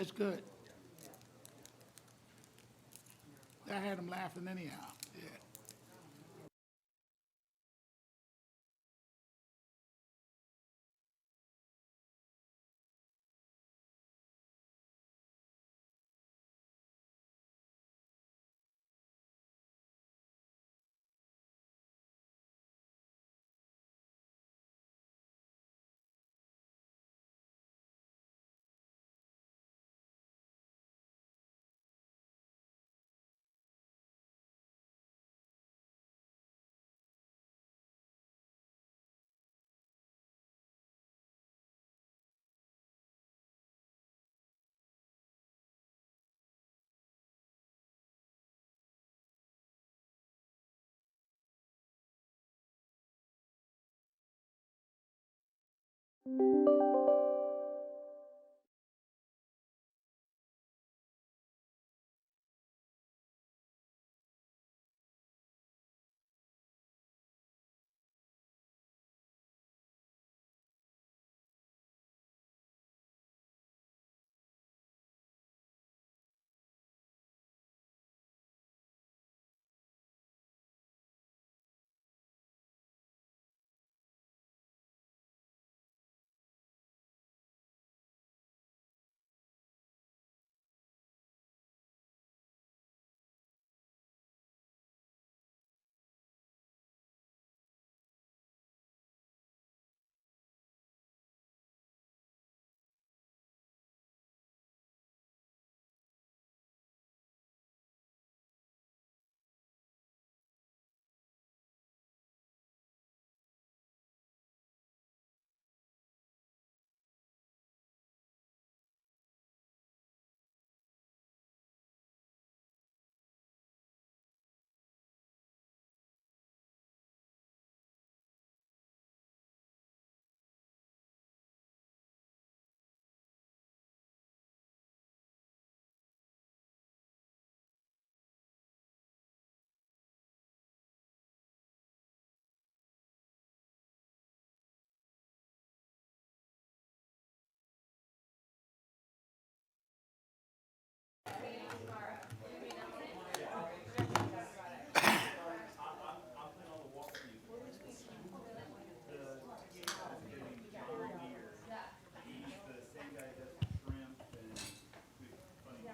That's good. That had them laughing anyhow, yeah.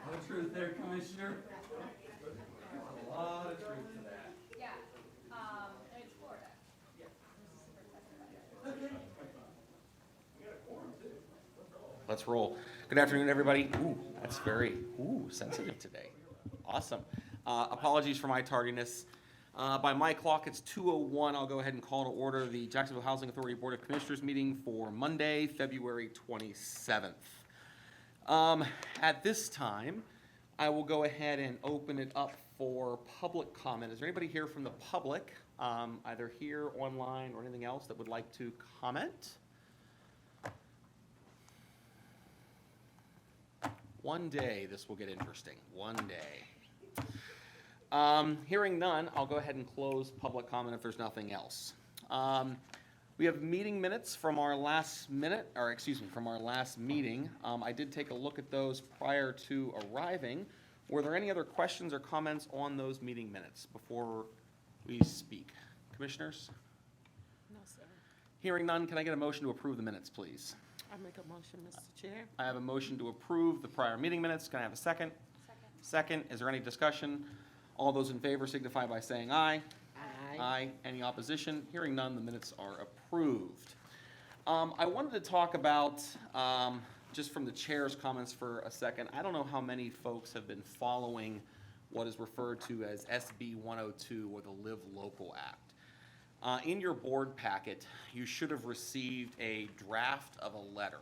No truth there, Commissioner. A lot of truth to that. Yeah, it's Florida. Let's roll. Good afternoon, everybody. Ooh, that's very sensitive today. Awesome. Apologies for my tardiness. By my clock, it's 2:01. I'll go ahead and call to order the Jacksonville Housing Authority Board of Commissioners meeting for Monday, February 27th. At this time, I will go ahead and open it up for public comment. Is there anybody here from the public, either here, online, or anything else that would like to comment? One day, this will get interesting. One day. Hearing none, I'll go ahead and close public comment if there's nothing else. We have meeting minutes from our last from our last meeting. I did take a look at those prior to arriving. Were there any other questions or comments on those meeting minutes before we speak? Commissioners? No, sir. Hearing none, can I get a motion to approve the minutes, please? I make a motion, Mr. Chair. I have a motion to approve the prior meeting minutes. Can I have a second? Second, is there any discussion? All those in favor signify by saying aye. Aye. Any opposition? Hearing none, the minutes are approved. I wanted to talk about, just from the chair's comments for a second, I don't know how many folks have been following what is referred to as SB 102 or the Live Local Act. In your board packet, you should have received a draft of a letter.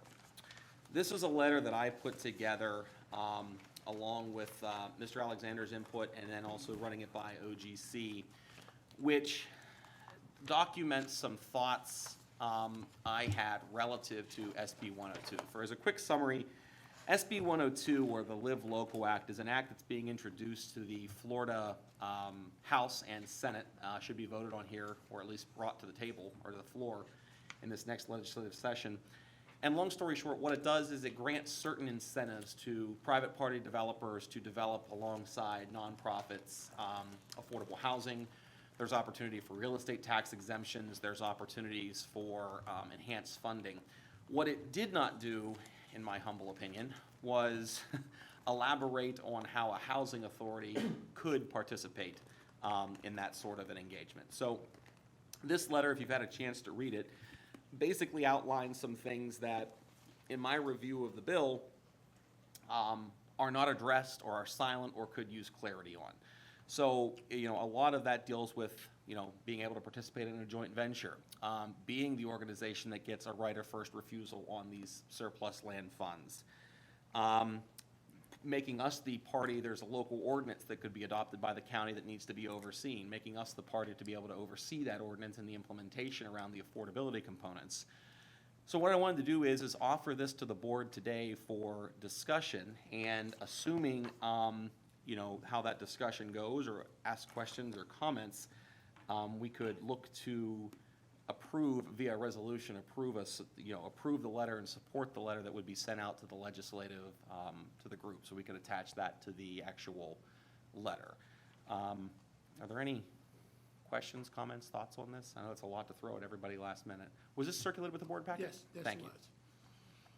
This was a letter that I put together along with Mr. Alexander's input and then also running it by OGC, which documents some thoughts I had relative to SB 102. For as a quick summary, SB 102, or the Live Local Act, is an act that's being introduced to the Florida House and Senate, should be voted on here, or at least brought to the table or to the floor in this next legislative session. And long story short, what it does is it grants certain incentives to private party developers to develop alongside nonprofits, affordable housing. There's opportunity for real estate tax exemptions. There's opportunities for enhanced funding. What it did not do, in my humble opinion, was elaborate on how a housing authority could participate in that sort of an engagement. So this letter, if you've had a chance to read it, basically outlines some things that, in my review of the bill, are not addressed or are silent or could use clarity on. So, a lot of that deals with, being able to participate in a joint venture, being the organization that gets a right of first refusal on these surplus land funds, making us the party. There's a local ordinance that could be adopted by the county that needs to be overseen, making us the party to be able to oversee that ordinance and the implementation around the affordability components. So what I wanted to do is offer this to the board today for discussion, and assuming, how that discussion goes, or ask questions or comments, we could look to approve via resolution, approve the letter and support the letter that would be sent out to the legislative, to the group, so we could attach that to the actual letter. Are there any questions, comments, thoughts on this? I know it's a lot to throw at everybody last minute. Was this circulated with the board packet? Yes, yes, Thank it you. was.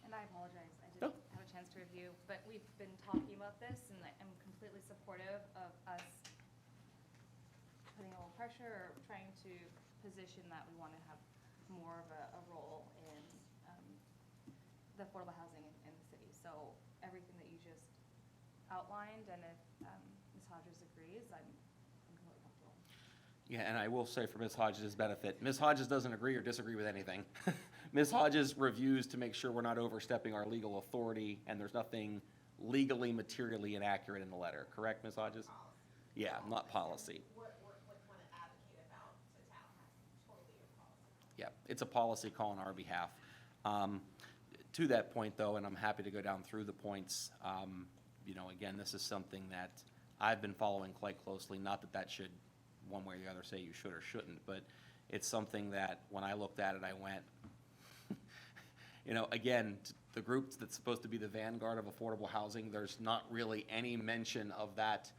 And I apologize, I No. didn't have a chance to review, but we've been talking about this, and I'm completely supportive of us putting a little pressure or trying to position that we want to have more of a role in the affordable housing in the city. So everything that you just outlined, and if Ms. Hodges agrees, I'm completely comfortable. Yeah, and I will say for Ms. Hodges' benefit, Ms. Hodges doesn't agree or disagree with anything. Ms. Hodges reviews to make sure we're not overstepping our legal authority, and there's nothing legally, materially inaccurate in the letter. Correct, Ms. Hodges? Yeah, not policy. What want to advocate about the town has totally your policy. Yeah, it's a policy call on our behalf. To that point, though, and I'm happy to go down through the points, again, this is something that I've been following quite closely. Not that that should, one way or the other, say you should or shouldn't, but it's something that when I looked at it, I went, again, the group that's supposed to be the vanguard of affordable housing, there's not really any mention of that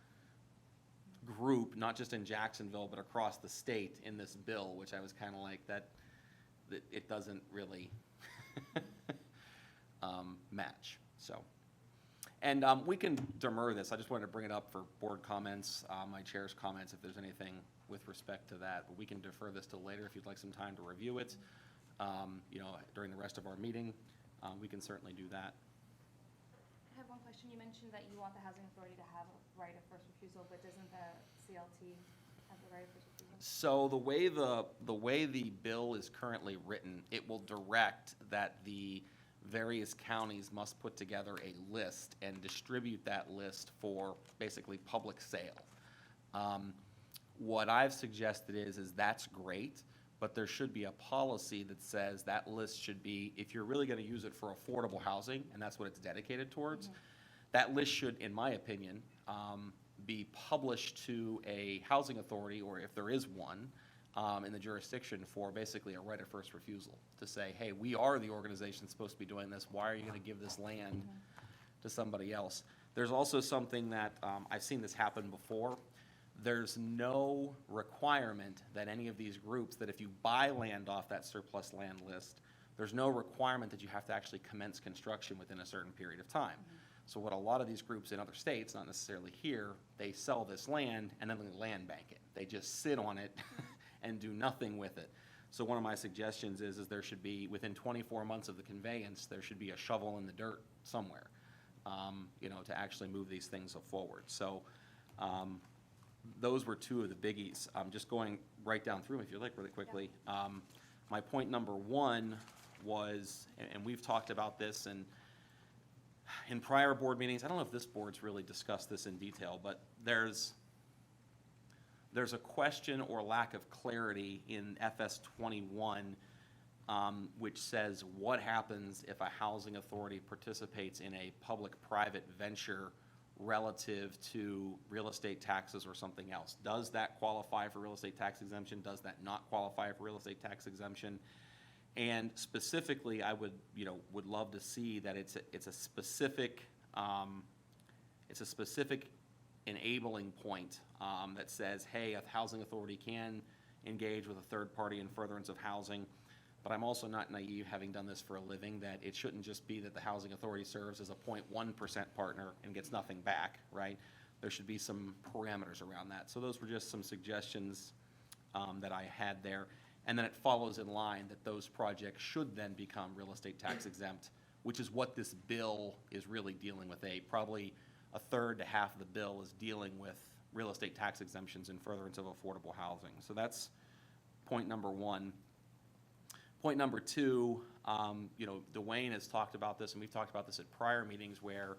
group, not just in Jacksonville, but across the state in this bill, which I was kind of like, that it doesn't really match, so. And we can demur this. I just wanted to bring it up for board comments, my chair's comments, if there's anything with respect to that. But we can defer this till later if you'd like some time to review it, during the rest of our meeting. We can certainly do that. I have one question. You mentioned that you want the housing authority to have a right of first refusal, but doesn't the CLT have the right of first refusal? So the way the bill is currently written, it will direct that the various counties must put together a list and distribute that list for basically public sale. What I've suggested is that's great, but there should be a policy that says that list should be, if you're really gonna use it for affordable housing, and that's what it's dedicated towards, that list should, in my opinion, be published to a housing authority, or if there is one, in the jurisdiction, for basically a right of first refusal, to say, hey, we are the organization supposed to be doing this, why are you gonna give this land to somebody else? There's also something that, I've seen this happen before. There's no requirement that any of these groups, that if you buy land off that surplus land list, there's no requirement that you have to actually commence construction within a certain period of time. So what a lot of these groups in other states, not necessarily here, they sell this land and then they land bank it. They just sit on it and do nothing with it. So one of my suggestions is there should be, within 24 months of the conveyance, there should be a shovel in the dirt somewhere, to actually move these things forward. So those were two of the biggies. I'm just going right down through them if you like really quickly. My point number one was, and we've talked about this in prior board meetings, I don't know if this board's really discussed this in detail, but there's a question or lack of clarity in FS 21, which says what happens if a housing authority participates in a public-private venture relative to real estate taxes or something else. Does that qualify for real estate tax exemption? Does that not qualify for real estate tax exemption? And specifically, I would, would love to see that it's a specific, enabling point that says, hey, a housing authority can engage with a third party in furtherance of housing. But I'm also not naive, having done this for a living, that it shouldn't just be that the housing authority serves as a 0.1% partner and gets nothing back, right? There should be some parameters around that. So those were just some suggestions that I had there. And then it follows in line that those projects should then become real estate tax exempt, which is what this bill is really dealing with. Probably a third to half of the bill is dealing with real estate tax exemptions in furtherance of affordable housing. So that's point number one. Point number two, Dwayne has talked about this, and we've talked about this at prior meetings where,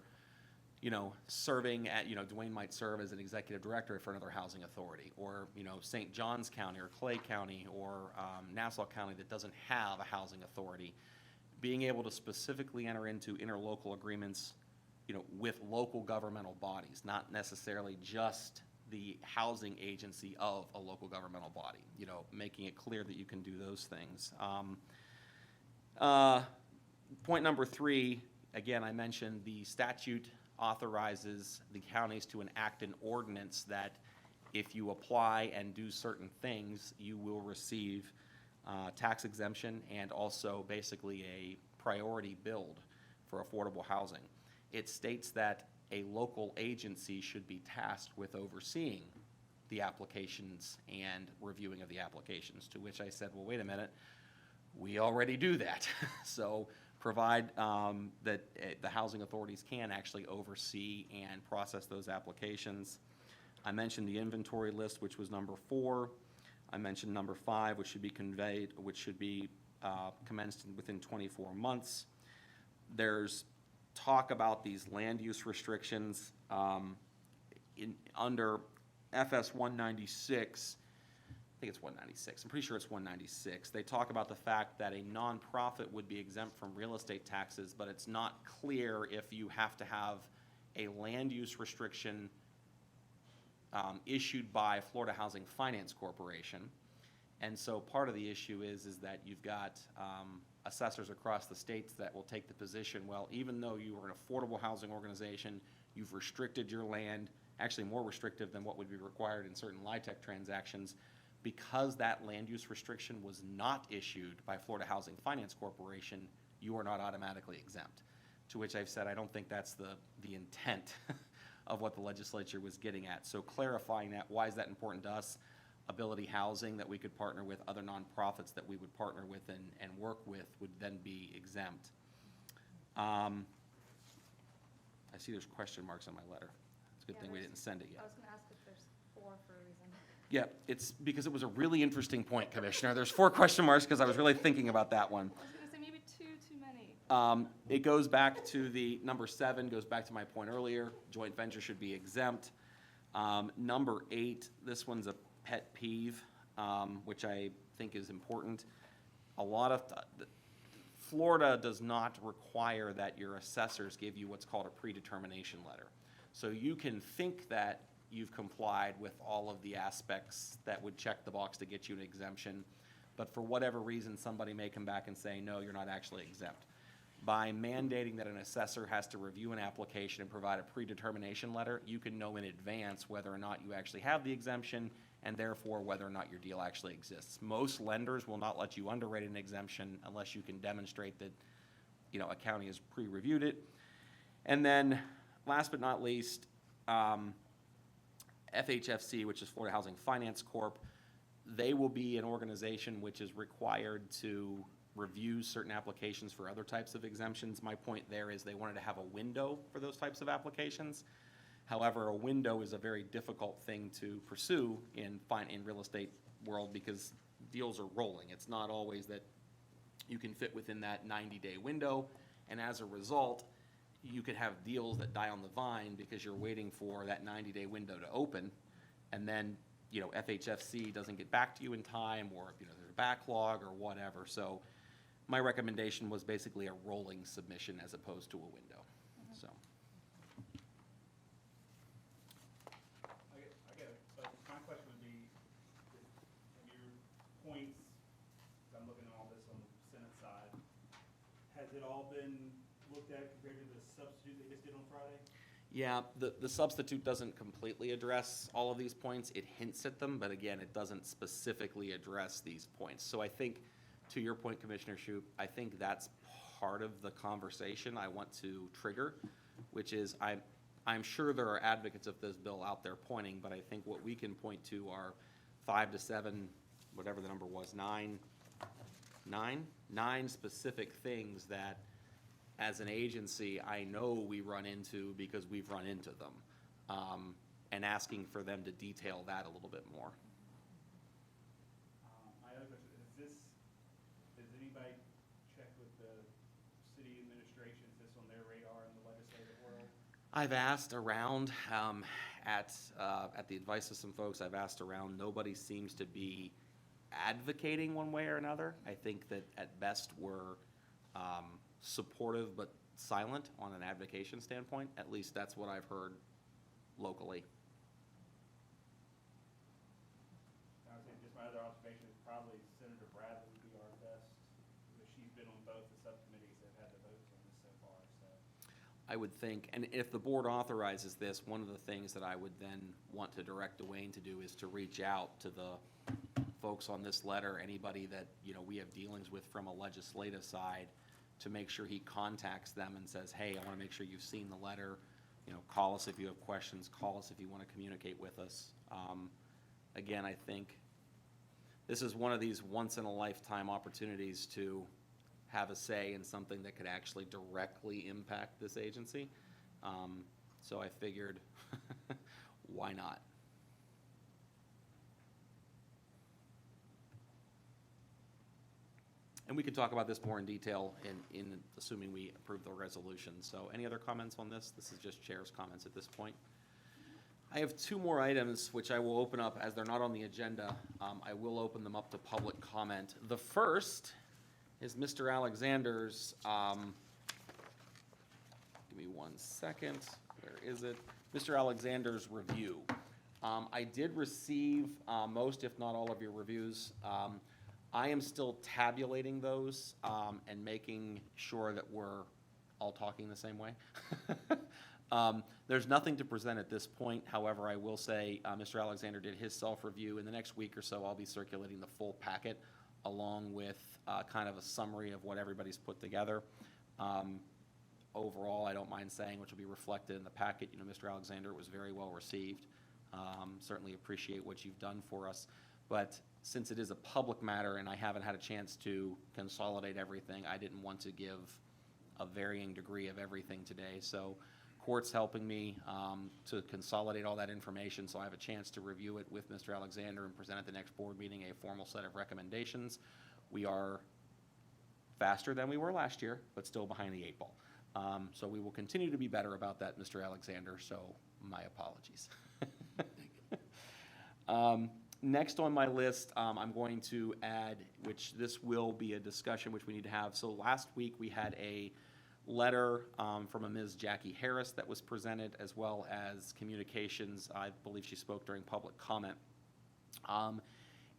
serving at, Dwayne might serve as an executive director for another housing authority, or, St. Johns County or Clay County or Nassau County that doesn't have a housing authority. Being able to specifically enter into interlocal agreements, with local governmental bodies, not necessarily just the housing agency of a local governmental body, making it clear that you can do those things. Point number three, again, I mentioned the statute authorizes the counties to enact an ordinance that if you apply and do certain things, you will receive tax exemption and also basically a priority build for affordable housing. It states that a local agency should be tasked with overseeing the applications and reviewing of the applications, to which I said, well, wait a minute, we already do that. So provide that the housing authorities can actually oversee and process those applications. I mentioned the inventory list, which was number 4. I mentioned number 5, which should be commenced within 24 months. There's talk about these land use restrictions under FS 196. I think it's 196. I'm pretty sure it's 196. They talk about the fact that a nonprofit would be exempt from real estate taxes, but it's not clear if you have to have a land use restriction issued by Florida Housing Finance Corporation. And so part of the issue is that you've got assessors across the states that will take the position, well, even though you are an affordable housing organization, you've restricted your land, actually more restrictive than what would be required in certain LIHTC transactions, because that land use restriction was not issued by Florida Housing Finance Corporation, you are not automatically exempt. To which I've said, I don't think that's the intent of what the legislature was getting at. So clarifying that, why is that important to us? Ability Housing that we could partner with, other nonprofits that we would partner with and work with would then be exempt. I see there's question marks on my letter. It's a good thing we didn't send it I yet. was gonna ask if there's 4 for a reason. Yeah, it's because it was a really interesting point, Commissioner. There's 4 question marks because I was really thinking about that one. I was gonna say maybe 2 too many. It goes back to the number 7, goes back to my point earlier, joint venture should be exempt. Number 8, this one's a pet peeve, which I think is important. A lot of, Florida does not require that your assessors give you what's called a predetermination letter. So you can think that you've complied with all of the aspects that would check the box to get you an exemption, but for whatever reason, somebody may come back and say, no, you're not actually exempt. By mandating that an assessor has to review an application and provide a predetermination letter, you can know in advance whether or not you actually have the exemption and therefore whether or not your deal actually exists. Most lenders will not let you underwrite an exemption unless you can demonstrate that, a county has pre-reviewed it. And then, last but not least, FHFC, which is Florida Housing Finance Corp., they will be an organization which is required to review certain applications for other types of exemptions. My point there is they wanted to have a window for those types of applications. However, a window is a very difficult thing to pursue in real estate world because deals are rolling. It's not always that you can fit within that 90-day window, and as a result, you could have deals that die on the vine because you're waiting for that 90-day window to open, and then FHFC doesn't get back to you in time, or there's a backlog or whatever. So my recommendation was basically a rolling submission as opposed to a window. So. My question would be, your points, I'm looking at all this on the Senate has it all been looked at compared to the substitute they just did on Friday? Yeah, the substitute doesn't completely address all of these points. It hints at them, but again, it doesn't specifically address these points. So I think, to your point, Commissioner Shoup, I think that's part of the conversation I want to trigger, which is I'm sure there are advocates of this bill out there pointing, but I think what we can point to are 5 to 7, whatever the number was, nine specific things that, as an agency, I know we run into because we've run into them, and asking for them to detail that a little bit more. My other question, has anybody checked with the city administration? Is this on their radar in the legislative world? I've asked around, at the advice of some folks, I've asked around. Nobody seems to be advocating one way or another. I think that at best we're supportive but silent on an advocation standpoint. At least that's what I've heard locally. I would say just my other observation is probably Senator Bradley would be our best, because she's been on both the subcommittees that have had the votes on this so far, so. I would think, and if the board authorizes this, one of the things that I would then want to direct Dwayne to do is to reach out to the folks on this letter, anybody that, we have dealings with from a legislative side, to make sure he contacts them and says, hey, I want to make sure you've seen the letter. Call us if you have questions, call us if you want to communicate with us. Again, I think this is one of these once-in-a-lifetime opportunities to have a say in something that could actually directly impact this agency. So I figured, why not? And we could talk about this more in detail in assuming we approve the resolution. So any other comments on this? This is just chair's comments at this point. I have 2 more items which I will open up as they're not on the agenda. I will open them up to public comment. The first is Mr. Alexander's, give me 1 second, where is it? Mr. Alexander's review. I did receive most, if not all, of your reviews. I am still tabulating those and making sure that we're all talking the same way. There's nothing to present at this point. However, I will say Mr. Alexander did his self-review. In the next week or so, I'll be circulating the full packet along with kind of a summary of what everybody's put together. Overall, I don't mind saying, which will be reflected in the packet, Mr. Alexander was very well received. Certainly appreciate what you've done for us. But since it is a public matter and I haven't had a chance to consolidate everything, I didn't want to give a varying degree of everything today. So court's helping me to consolidate all that information, so I have a chance to review it with Mr. Alexander and present at the next board meeting a formal set of recommendations. We are faster than we were last year, but still behind the 8 ball. So we will continue to be better about that, Mr. Alexander, so my apologies. Next on my list, I'm going to add, which this will be a discussion which we need to have. So last week we had a letter from a Ms. Jackie Harris that was presented, as well as communications. I believe she spoke during public comment.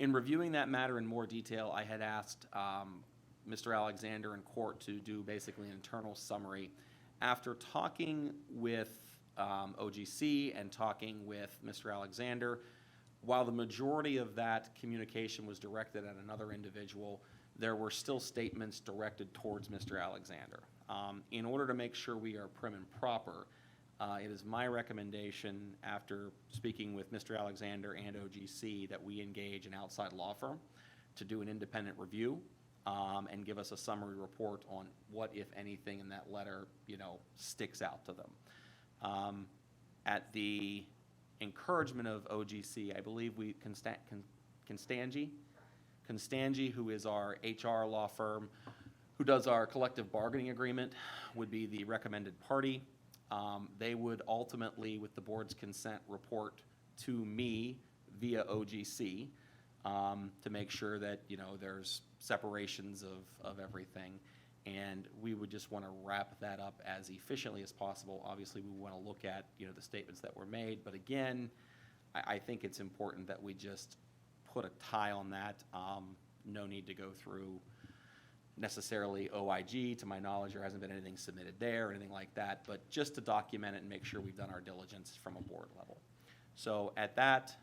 In reviewing that matter in more detail, I had asked Mr. Alexander and court to do basically an internal summary. After talking with OGC and talking with Mr. Alexander, while the majority of that communication was directed at another individual, there were still statements directed towards Mr. Alexander. In order to make sure we are prim and proper, it is my recommendation, after speaking with Mr. Alexander and OGC, that we engage an outside law firm to do an independent review and give us a summary report on what, if anything, in that letter, sticks out to them. At the encouragement of OGC, I believe Constangi, who is our HR law firm, who does our collective bargaining agreement, would be the recommended party. They would ultimately, with the board's consent, report to me via OGC to make sure that, there's separations of everything. And we would just want to wrap that up as efficiently as possible. Obviously, we want to look at, the statements that were made. But again, I think it's important that we just put a tie on that. No need to go through necessarily OIG. To my knowledge, there hasn't been anything submitted there or anything like that, but just to document it and make sure we've done our diligence from a board level. So at that,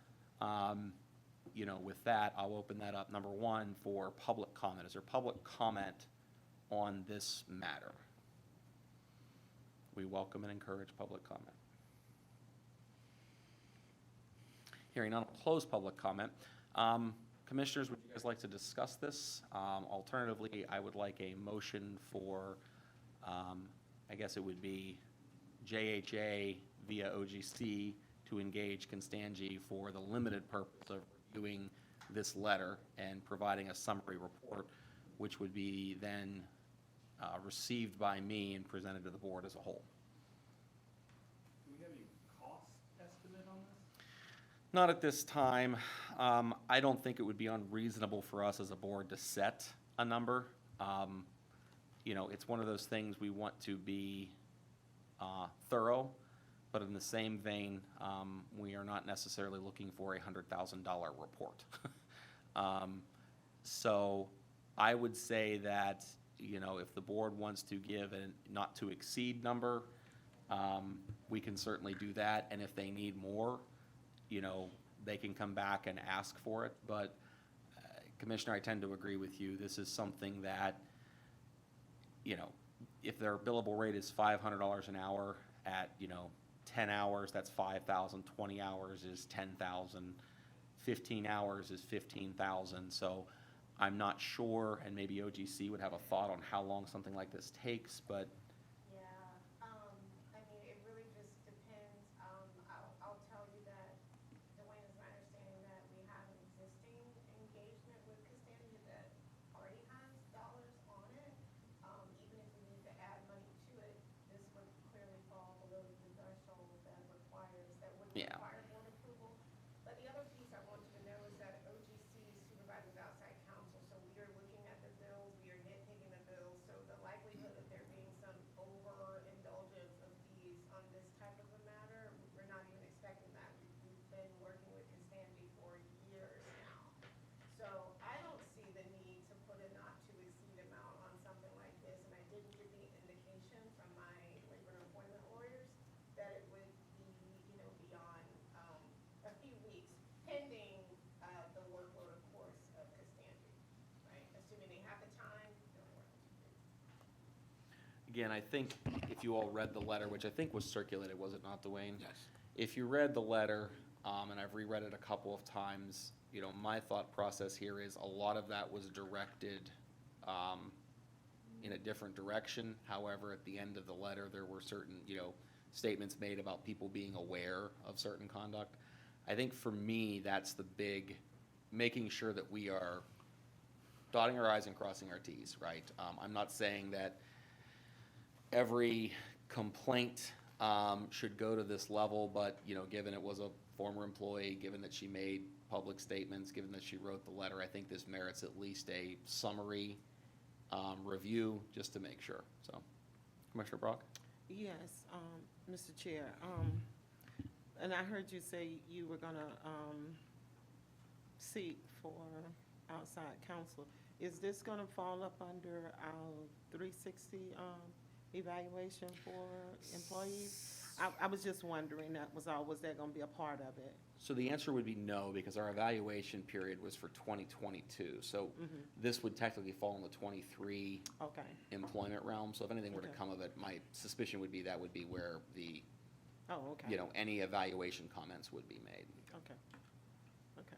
with that, I'll open that up, number one, for public comment. Is there public comment on this matter? We welcome and encourage public comment. Hearing none, I'll close public comment. Commissioners, would you guys like to discuss this? Alternatively, I would like a motion for, I guess it would be JHA via OGC to engage Constangy for the limited purpose of reviewing this letter and providing a summary report, which would be then received by me and presented to the board as a whole. Do we have any cost estimate on this? Not at this time. I don't think it would be unreasonable for us as a board to set a number. It's one of those things we want to be thorough, but in the same vein, we are not necessarily looking for a $100,000 report. So I would say that, if the board wants to give a not to exceed number, we can certainly do that. And if they need more, they can come back and ask for it. But Commissioner, I tend to agree with you. This is something that, if their billable rate is $500 an hour at, 10 hours, that's 5,000, 20 hours is 10,000, 15 hours is 15,000. So I'm not sure, and maybe OGC would have a thought on how long something like this takes, but Yeah, it really just depends. I'll tell you that, Dwayne, is my understanding that we have an existing engagement with Costanza that already has dollars on it. Even if we need to add money to it, this would clearly fall below the threshold that wouldn't Yeah. require board approval. But the other piece I want you to know is that OGC supervises outside counsel, so we are looking at the bills, we are nitpicking the bills, so the likelihood of there being some overindulgence of fees on this type of a matter, we're not even expecting that. We've been working with Costanza for years now. So I don't see the need to put a not to exceed amount on something like this, and I didn't get the indication from my labor and employment lawyers that it would be, beyond, a few weeks, pending, the workload, of course, of Costanza, right? Assuming they have the time, they're working. again, I think if you all read the letter, which I think was circulated, was it not, Dwayne? Yes. If you read the letter, and I've reread it a couple of times, my thought process here is a lot of that was directed in a different direction. However, at the end of the letter, there were certain, statements made about people being aware of certain conduct. I think for me, that's the big, making sure that we are dotting our i's and crossing our t's, right? I'm not saying that every complaint should go to this level, but, given it was a former employee, given that she made public statements, given that she wrote the letter, I think this merits at least a summary review, just to make sure. So, Commissioner Brock? Yes, Mr. Chair, and I heard you say you were gonna, seek for outside counsel. Is this gonna fall up under our 360, evaluation for employees? I was just wondering, was that gonna be a part of it? So the answer would be no, because our evaluation period was for 2022. So this would technically fall in the 23 Okay, employment realm. So if anything were to Okay. come of it, my suspicion would be that would be where the, oh, okay. any evaluation comments would be made. Okay, okay.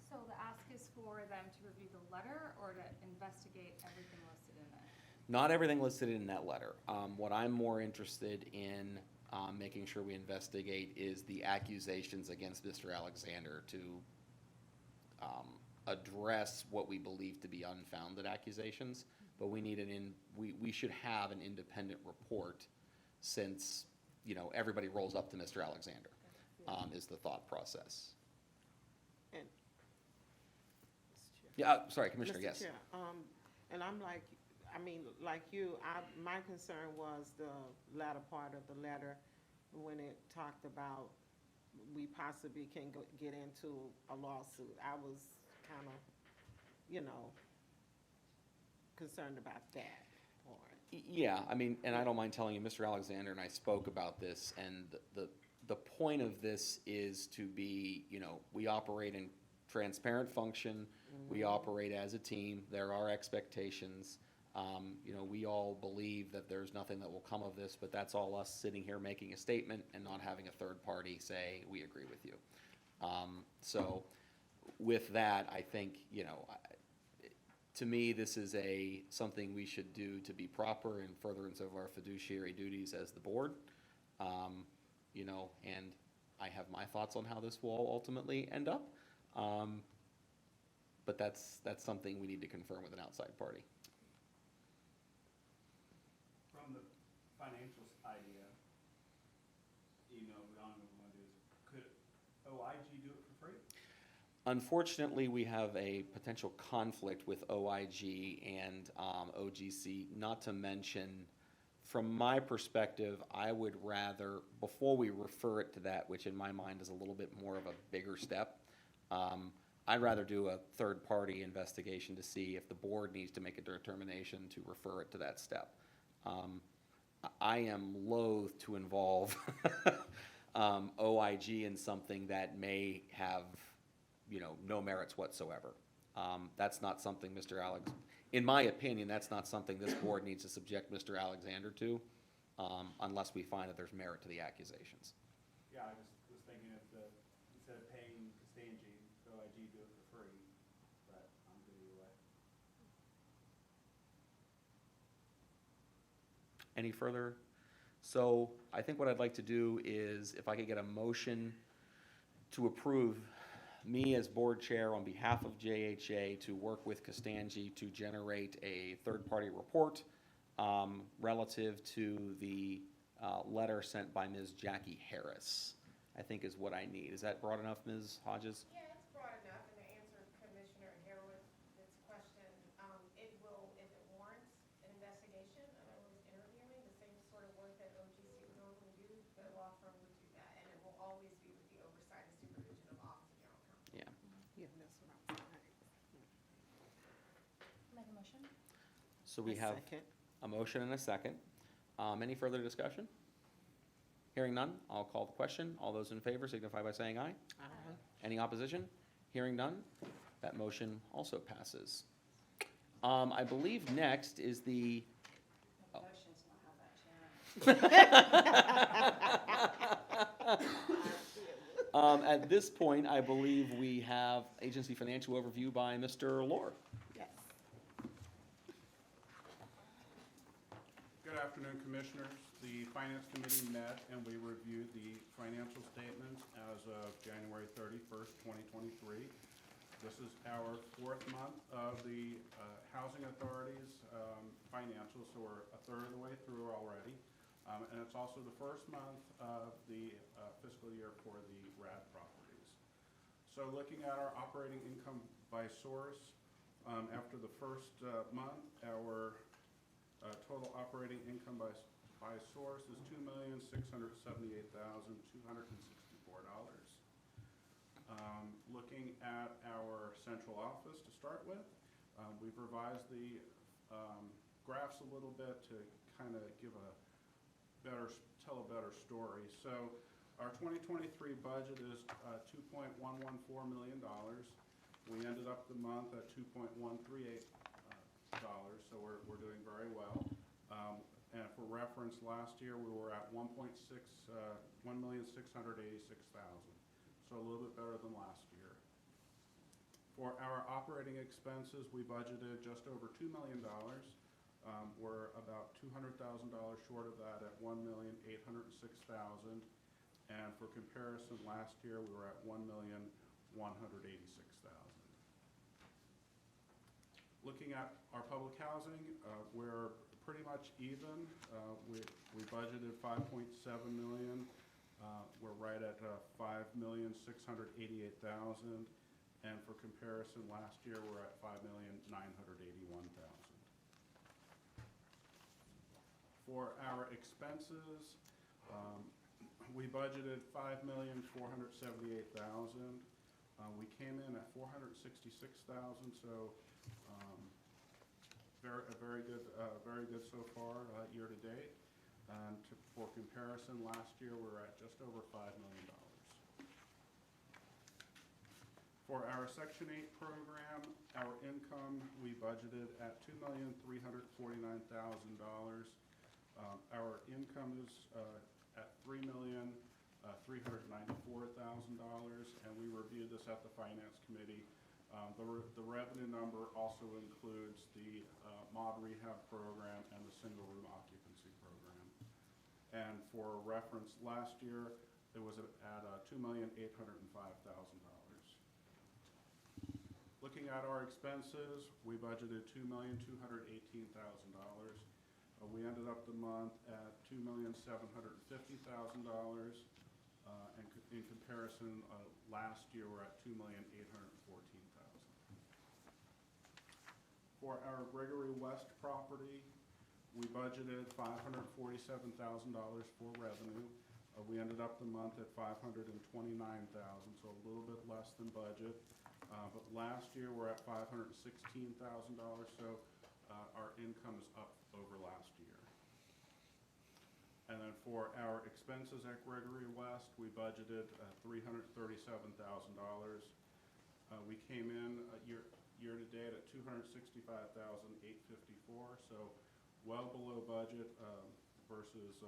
So the ask is for them to review the letter or to investigate everything listed in it? Not everything listed in that letter. What I'm more interested in making sure we investigate is the accusations against Mr. Alexander to address what we believe to be unfounded accusations. But we need we should have an independent report since, everybody rolls up to Mr. Alexander, is the thought process. And, Mr. Chair. Yeah, sorry, Commissioner, Mr. yes. Chair, and I'm like you, my concern was the latter part of the letter when it talked about we possibly can get into a lawsuit. I was kind of, concerned about that part. Yeah, I mean, and I don't mind telling you, Mr. Alexander and I spoke about this, and the point of this is to be, you know, we operate in transparent function, we operate as a team, there are expectations. You know, we all believe that there's nothing that will come of this, but that's all us sitting here making a statement and not having a third party say, we agree with you. So with that, I think, you know, to me, this is something we should do to be proper in furtherance of our fiduciary duties as the board. You know, and I have my thoughts on how this will ultimately end up. But that's something we need to confirm with an outside party. From the financials idea, you know, we don't know what we want to do is, could OIG do it for free? Unfortunately, we have a potential conflict with OIG and OGC, not to mention, from my perspective, I would rather, before we refer it to that, which in my mind is a little bit more of a bigger step, I'd rather do a third-party investigation to see if the board needs to make a determination to refer it to that step. I am loath to involve OIG in something that may have, you know, no merits whatsoever. That's not something in my opinion, that's not something this board needs to subject Mr. Alexander to, unless we find that there's merit to the accusations. Yeah, I just was thinking instead of paying Costangi, OIG do it for free, but I'm good either way. Any further? So I think what I'd like to do is, if I could get a motion to approve me as board chair on behalf of JHA to work with Costangi to generate a third-party report relative to the letter sent by Ms. Jackie Harris, I think is what I need. Is that broad enough, Ms. Hodges? Yeah, it's broad enough, and to answer Commissioner Harewitz's question, it will, if it warrants an investigation, in other words, interviewing, the same sort of work that OGC would normally do, the law firm would do that, and it will always be with the oversight and supervision of Office of General Counsel. Yeah. Yeah, that's what I'm saying. Make a motion? So we have Second. a motion and a second. Any further discussion? Hearing none, I'll call the question. All those in favor signify by saying aye. Aye. Any opposition? Hearing none, that motion also passes. I believe next is the. Motion's not how that chair. At this point, I believe we have agency financial overview by Mr. Lohr. Yes. Good afternoon, Commissioners. The Finance Committee met and we reviewed the financial statements as of January 31st, 2023. This is our fourth month of the Housing Authority's financials, so we're a third of the way through already. And it's also the first month of the fiscal year for the RAD properties. So looking at our operating income by source, after the first month, our total operating income by source is $2,678,264. Looking at our central office to start with, we've revised the graphs a little bit to kind of tell a better story. So our 2023 budget is $2.114 million. We ended up the month at $2.138. So we're doing very well. And for reference, last year we were at $1,686,000. So a little bit better than last year. For our operating expenses, we budgeted just over $2 million. We're about $200,000 short of that at $1,806,000. And for comparison, last year we were at $1,186,000. Looking at our public housing, we're pretty much even. We budgeted $5.7 million. We're right at $5,688,000. And for comparison, last year we're at $5,981,000. For our expenses, we budgeted $5,478,000. We came in at $466,000, so very good so far, year to date. For comparison, last year, we were at just over $5 million. For our Section 8 program, our income, we budgeted at $2,349,000. Our income is at $3,394,000, and we reviewed this at the Finance Committee. The revenue number also includes the mod rehab program and the single room occupancy program. And for reference, last year, it was at $2,805,000. Looking at our expenses, we budgeted $2,218,000. We ended up the month at $2,750,000. And in comparison, last year we're at $2,814,000. For our Gregory West property, we budgeted $547,000 for revenue. We ended up the month at $529,000, so a little bit less than budget. But last year we're at $516,000, so our income is up over last year. And then for our expenses at Gregory West, we budgeted $337,000. We came in year to date at $265,854, so well below budget versus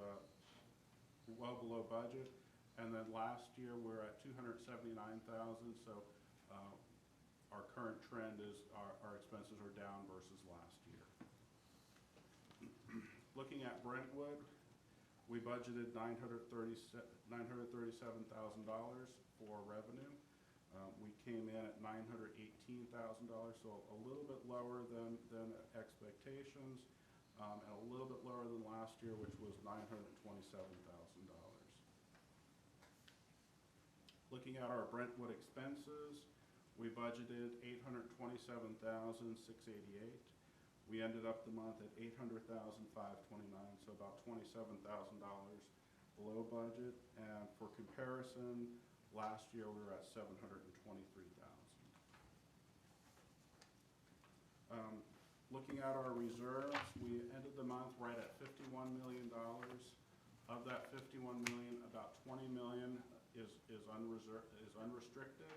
well below budget. And then last year we're at $279,000, so our current trend is our expenses are down versus last year. Looking at Brentwood, we budgeted $937,000 for revenue. We came in at $918,000, so a little bit lower than expectations, and a little bit lower than last year, which was $927,000. Looking at our Brentwood expenses, we budgeted $827,688. We ended up the month at $800,529, so about $27,000 below budget. And for comparison, last year we were at $723,000. Looking at our reserves, we ended the month right at $51 million. Of that $51 million, about $20 million is unrestricted,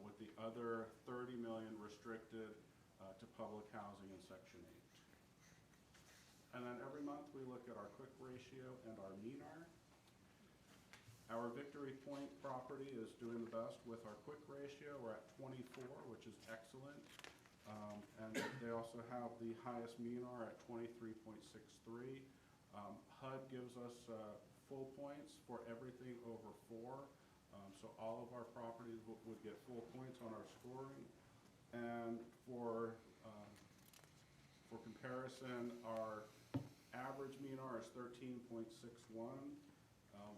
with the other $30 million restricted to public housing in Section 8. And then every month we look at our quick ratio and our MENAR. Our Victory Point property is doing the best with our quick ratio. We're at 24, which is excellent. And they also have the highest MENAR at 23.63. HUD gives us full points for everything over 4. So all of our properties would get full points on our scoring. And for comparison, our average MENAR is 13.61,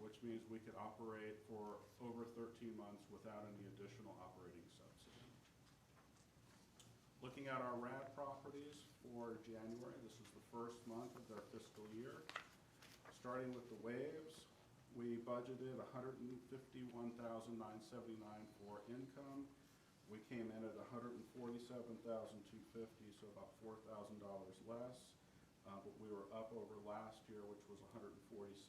which means we could operate for over 13 months without any additional operating subsidy. Looking at our RAD properties for January, this is the first month of their fiscal year. Starting with the Waves, we budgeted $151,979 for income. We came in at $147,250, so about $4,000 less. But we were up over last year, which was $146,079.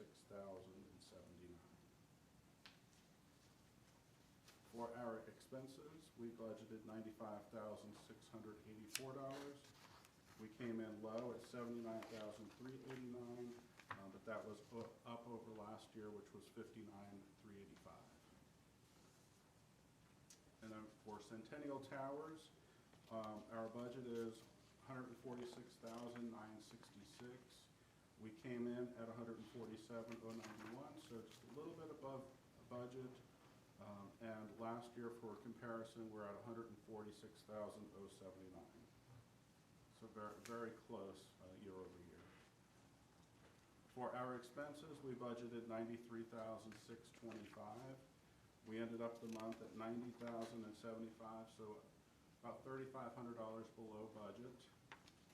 For our expenses, we budgeted $95,684. We came in low at $79,389, but that was up over last year, which was $59,385. And then for Centennial Towers, our budget is $146,966. We came in at $147,091, so just a little bit above budget. And last year, for comparison, we're at $146,079. So very, very close year over year. For our expenses, we budgeted $93,625. We ended up the month at $90,075, so about $3,500 below budget.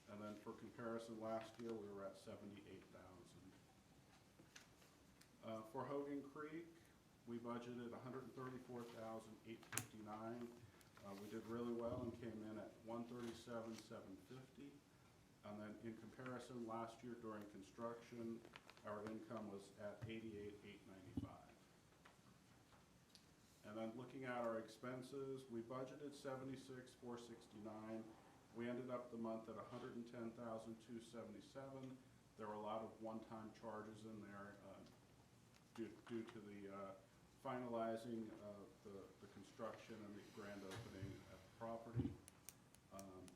And then for comparison, last year we were at $78,000. For Hogan Creek, we budgeted $134,859. We did really well and came in at $137,750. And then in comparison, last year during construction, our income was at 88,895. And then looking at our expenses, we budgeted 76,469. We ended up the month at 110,277. There were a lot of one-time charges in there due to the finalizing of the construction and the grand opening at the property.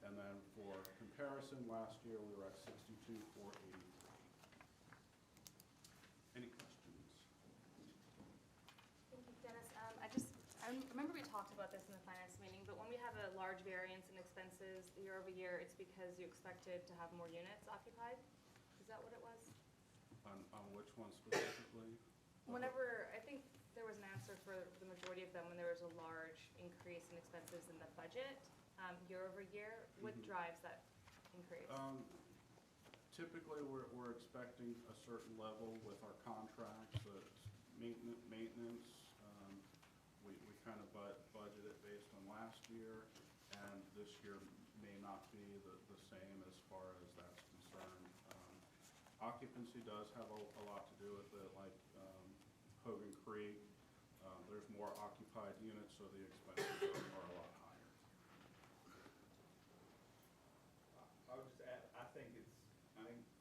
And then for comparison, last year we were at 62,483. Any questions? Thank you, Dennis. I remember we talked about this in the finance meeting, but when we have a large variance in expenses year over year, it's because you expected to have more units occupied? Is that what it was? On which one specifically? Whenever, I think there was an answer for the majority of them when there was a large increase in expenses in the budget, year over year. What drives that increase? Typically, we're expecting a certain level with our contracts, maintenance. We kind of budget it based on last year, and this year may not be the same as far as that's concerned. Occupancy does have a lot to do with it, like Hogan Creek. There's more occupied units, so the expenses are a lot higher. I would just add, I think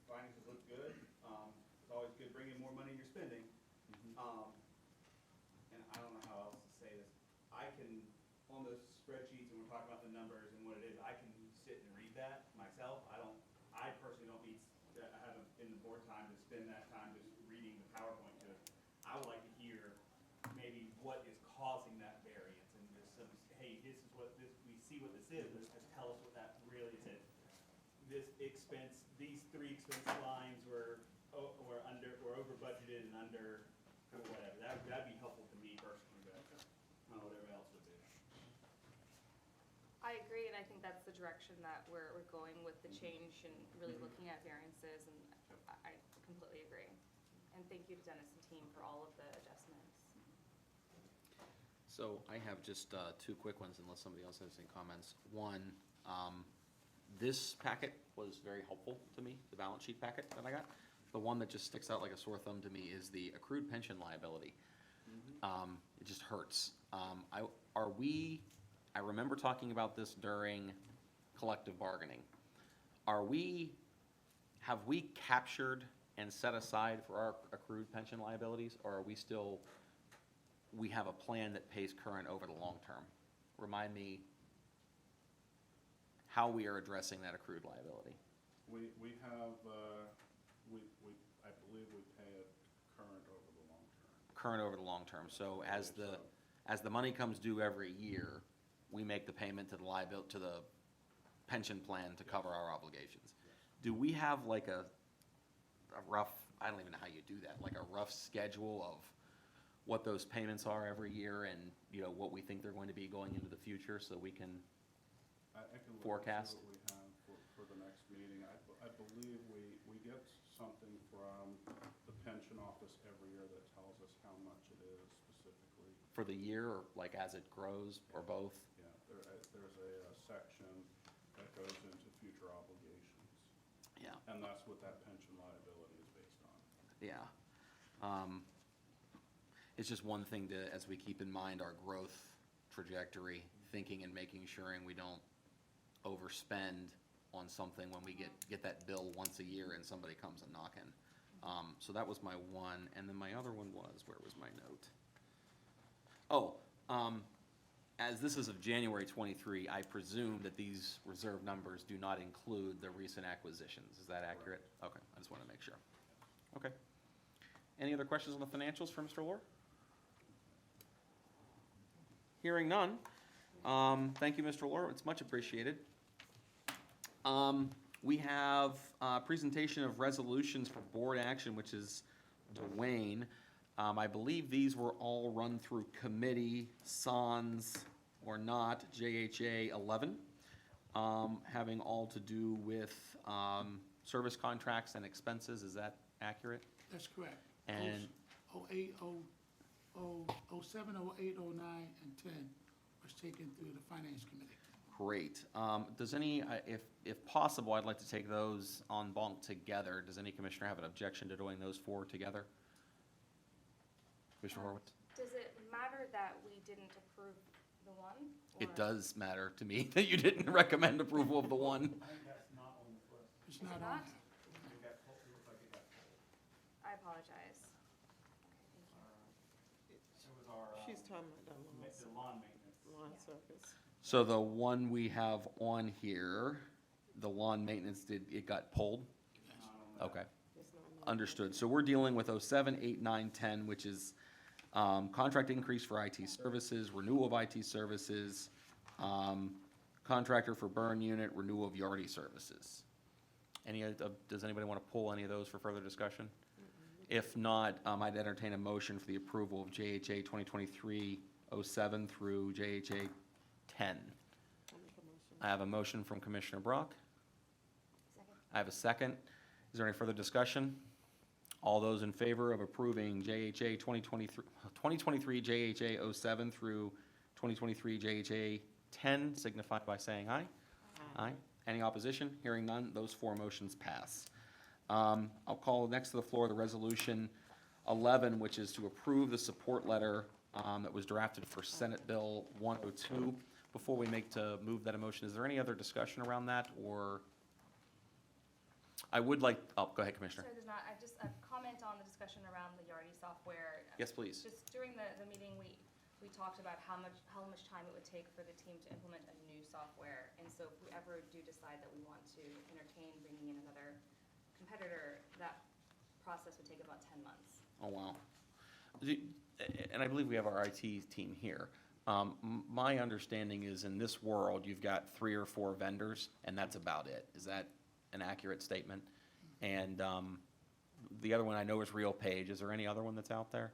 finances look good. It's always good bringing more money you're spending. And I don't know how else to say this. I can, on those spreadsheets, and we're talking about the numbers and what it is, I can sit and read that myself. I personally don't need, I haven't in the board time to spend that time just reading the PowerPoint to it. I would like to hear maybe what is causing that variance and just some, hey, this is what this, we see what this is, but just tell us what that really is. This expense, these three expense lines were over budgeted and under, or whatever. That'd be helpful to me personally, but whatever else would do. I agree, and I think that's the direction that we're going with the change and really looking at variances, and I completely agree. And thank you to Dennis and team for all of the adjustments. So I have just two quick ones unless somebody else has any comments. One, this packet was very helpful to me, the balance sheet packet that I got. The one that just sticks out like a sore thumb to me is the accrued pension liability. It just hurts. I remember talking about this during collective bargaining. Have we captured and set aside for our accrued pension liabilities, or are we still, we have a plan that pays current over the long term? Remind me how we are addressing that accrued liability. We have, I believe we pay it current over the long term. Current over the long term. So as the money comes due every year, we make the payment to the to the pension plan to cover our obligations. Do we have like a rough, I don't even know how you do that, like a rough schedule of what those payments are every year and, you know, what we think they're going to be going into the future so we can I can look forecast? at what we have for the next meeting. I believe we get something from the pension office every year that tells us how much it is specifically. for the year, or like as it grows, or both? Yeah, there's a section that goes into future obligations, Yeah, and that's what that pension liability is based on. yeah. It's just one thing to, as we keep in mind our growth trajectory, thinking and making sure we don't overspend on something when we get that bill once a year and somebody comes and knocking. So that was my one, and then my other one was, where was my note? Oh, as this is of January 23, I presume that these reserve numbers do not include the recent acquisitions. Is that accurate? Okay, I just want to make sure. Okay. Any other questions on the financials for Mr. Lohr? Hearing none. Thank you, Mr. Lohr. It's much appreciated. We have a presentation of resolutions for board action, which is Dwayne. I believe these were all run through committee, sans or not, JHA 11, having all to do with service contracts and expenses. Is that accurate? That's correct. And 08, 07, 08, 09, and 10 was taken through the finance committee. Great. Does any, if possible, I'd like to take those en banc together. Does any commissioner have an objection to doing those four together? Commissioner Horowitz? Does it matter that we didn't approve the one? It or- does matter to me that you didn't recommend approval of the one. I think that's not on the list. It's Is not it on not? there. It got pulled, it looks like it got pulled. I apologize. Okay, thank you. It was our, She's talking about the lawn maintenance. lawn service. So the one we have on here, the lawn maintenance, it got pulled? Not on that. Okay. It's not on there. Understood. So we're dealing with 07, 8, 9, 10, which is contract increase for IT services, renewal of IT services, contractor for burn unit, renewal of Yardy services. Does anybody want to pull any of those for further discussion? If not, I'd entertain a motion for the approval of JHA 2023-07 through JHA 10. I'll make a motion. I have a motion from Commissioner Brock. Second. I have a second. Is there any further discussion? All those in favor of approving JHA 2023 JHA 07 through 2023 JHA 10 signify by saying aye. Aye. Any opposition? Hearing none, those four motions pass. I'll call next to the floor the resolution 11, which is to approve the support letter that was drafted for Senate Bill 102. Before we move that a motion, is there any other discussion around that, or? I would like, go ahead, Commissioner. Sorry, there's not, I just, a comment on the discussion around the Yardi software. Yes, please. Just during the meeting, we talked about how much time it would take for the team to implement a new software. And so if we ever do decide that we want to entertain bringing in another competitor, that process would take about 10 months. Oh, wow. And I believe we have our IT team here. My understanding is in this world, you've got 3 or 4 vendors, and that's about it. Is that an accurate statement? And the other one I know is RealPage. Is there any other one that's out there?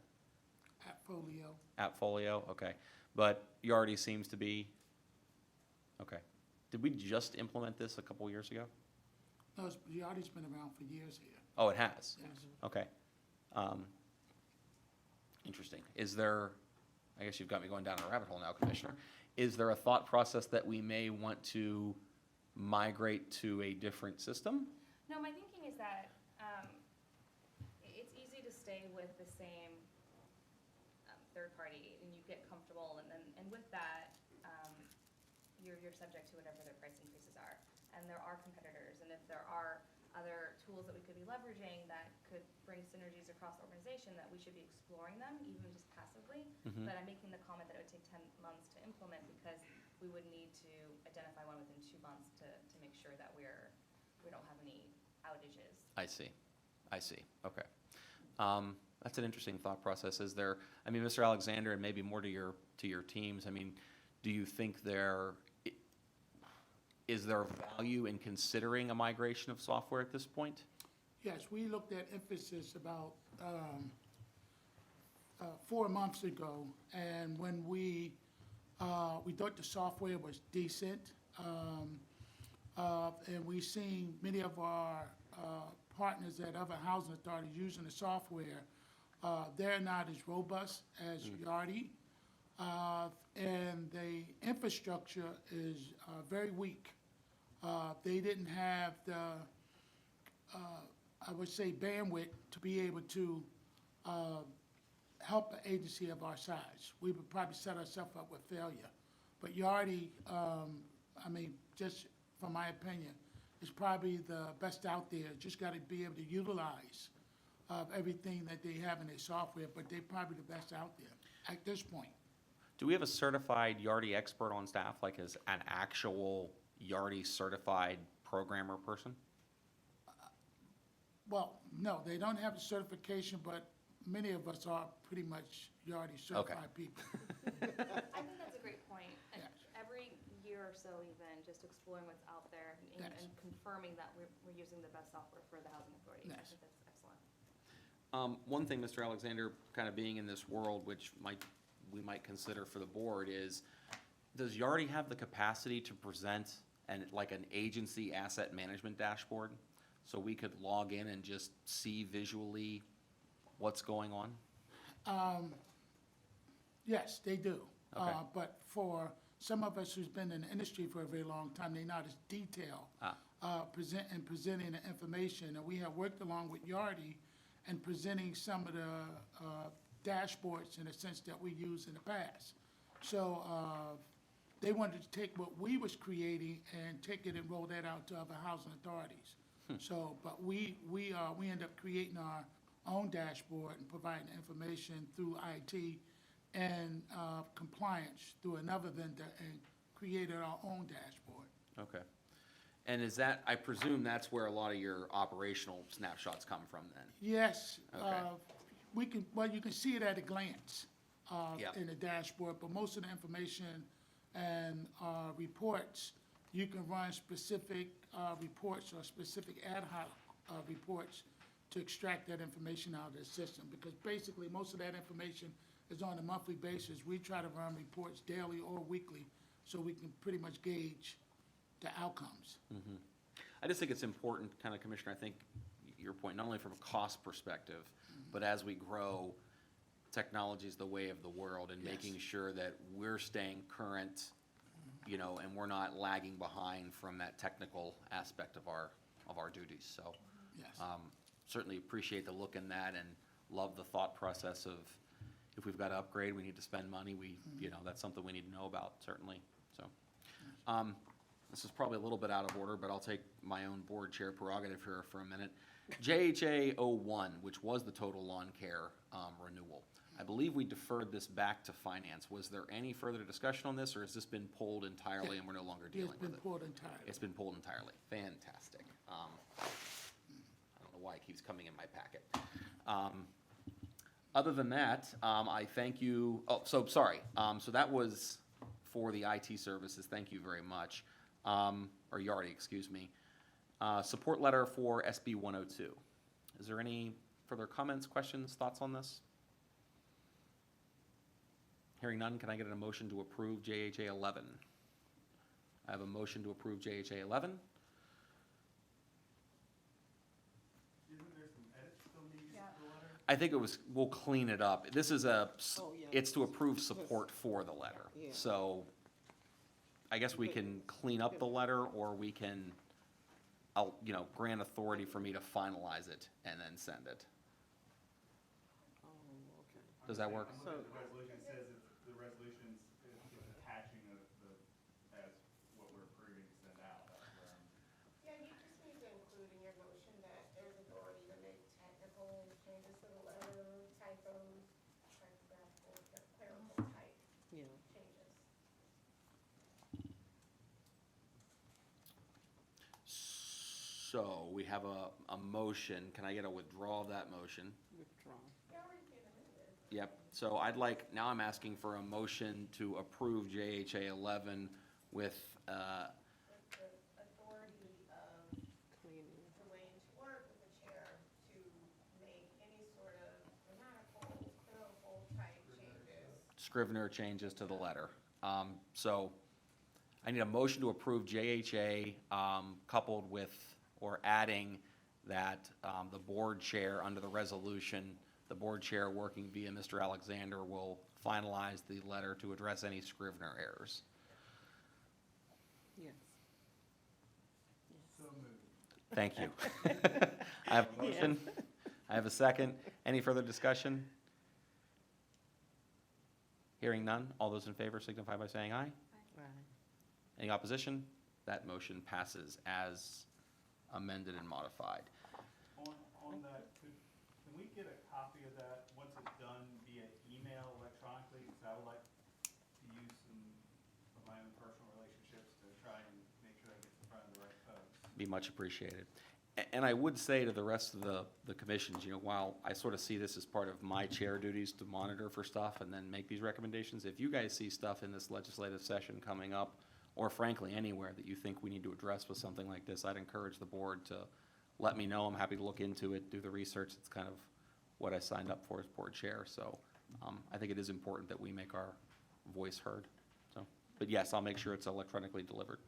Appfolio. Appfolio, okay. But Yardi seems to be, okay. Did we just implement this a couple years ago? No, Yardi's been around for years here. Oh, it has? Yes. Okay. Interesting. Is there, I guess you've got me going down a rabbit hole now, Commissioner. Is there a thought process that we may want to migrate to a different system? No, my thinking is that it's easy to stay with the same third party, and you get comfortable, and with that, you're subject to whatever their price increases are. And there are competitors, and if there are other tools that we could be leveraging that could bring synergies across the organization, that we should be exploring them, even just passively. Mhm. But I'm making the comment that it would take 10 months to implement, because we would need to identify one within 2 months to make sure that we don't have any outages. I see. Okay. That's an interesting thought process. Is there, I mean, Mr. Alexander, and maybe more to your teams, I mean, do you think is there value in considering a migration of software at this point? Yes, we looked at emphasis about 4 months ago, and when we thought the software was decent, and we seen many of our partners at other housing authorities using the software. They're not as robust as Yardi, and the infrastructure is very weak. They didn't have the, I would say, bandwidth to be able to help an agency of our size. We would probably set ourselves up with failure. But Yardi, I mean, just from my opinion, is probably the best out there. Just got to be able to utilize everything that they have in their software, but they're probably the best out there at this point. Do we have a certified Yardi expert on staff, like as an actual Yardi certified programmer person? Well, no, they don't have the certification, but many of us are pretty much Yardi certified people. I think that's a great point. And Yes. every year or so even, just exploring what's out there and Yes. and confirming that we're using the best software for the housing authority. I Yes. think that's excellent. One thing, Mr. Alexander, kind of being in this world, which we might consider for the board, is does Yardi have the capacity to present like an agency asset management dashboard? So we could log in and just see visually what's going on? Yes, they do. Okay. But for some of us who's been in the industry for a very long time, they're not as detailed. Presenting the information, and we have worked along with Yardi and presenting some of the dashboards in a sense that we used in the past. So, they wanted to take what we was creating and take it and roll that out to other housing authorities. So, but we end up creating our own dashboard and providing information through IT and compliance through another vendor and created our own dashboard. Okay. And is that, I presume that's where a lot of your operational snapshots come from then? Yes, Okay. you can see it at a glance Yeah. in the dashboard, but most of the information and reports, you can run specific reports or specific ad hoc reports to extract that information out of the system, because basically, most of that information is on a monthly basis. We try to run reports daily or weekly, so we can pretty much gauge the outcomes. I just think it's important, kind of, Commissioner, I think your point, not only from a cost perspective, but as we grow, technology is the way of the world, and making Yes. sure that we're staying current, you know, and we're not lagging behind from that technical aspect of our duties, so. Yes. Certainly appreciate the look in that and love the thought process of if we've got to upgrade, we need to spend money, you know, that's something we need to know about, certainly, so. This is probably a little bit out of order, but I'll take my own board chair prerogative here for a minute. JHA 01, which was the total lawn care renewal. I believe we deferred this back to finance. Was there any further discussion on this, or has this been pulled entirely and we're no longer dealing It's with been it? pulled entirely. It's been pulled entirely. Fantastic. I don't know why it keeps coming in my packet. Other than that, I thank you, sorry. So that was for the IT services. Thank you very much. Or Yardi, excuse me. Support letter for SB 102. Is there any further comments, questions, thoughts on this? Hearing none, can I get a motion to approve JHA 11? I have a motion to approve JHA 11. Isn't there some edits still needed Yeah. to the letter? I think we'll clean it up. This is Oh, yeah. it's to approve support for the letter. Yeah. So I guess we can clean up the letter, or we can, grant authority for me to finalize it and then send it. Oh, okay. Does that work? I'm looking at the resolution, it says that the resolution's is attaching as what we're approving to send out. That's where I'm. Yeah, you just need to include in your motion that there's authority to make technical changes to the letter, typos, typographical, clerical type Yeah. changes. So we have a motion. Can I get a withdrawal of that motion? Withdraw. You already did amended. Yep. So now I'm asking for a motion to approve JHA 11 with, With the authority of Cleaning. Dwayne to work with the chair to make any sort of grammatical, clerical type changes. Scrivener changes to the letter. So I need a motion to approve JHA coupled with, or adding that the board chair, under the resolution, the board chair working via Mr. Alexander will finalize the letter to address any Scrivener errors. Yes. So moved. Thank you. I have a motion. I have a second. Any further discussion? Hearing none. All those in favor signify by saying aye. Right. Any opposition? That motion passes as amended and modified. On that, can we get a copy of that, once it's done via email electronically? Because I would like to use some of my own personal relationships to try and make sure that gets in front of the right folks. Be much appreciated. And I would say to the rest of the commissions, while I sort of see this as part of my chair duties to monitor for stuff and then make these recommendations, if you guys see stuff in this legislative session coming up, or frankly, anywhere that you think we need to address with something like this, I'd encourage the board to let me know. I'm happy to look into it, do the research. It's kind of what I signed up for as board chair. So I think it is important that we make our voice heard. So, but yes, I'll make sure it's electronically delivered.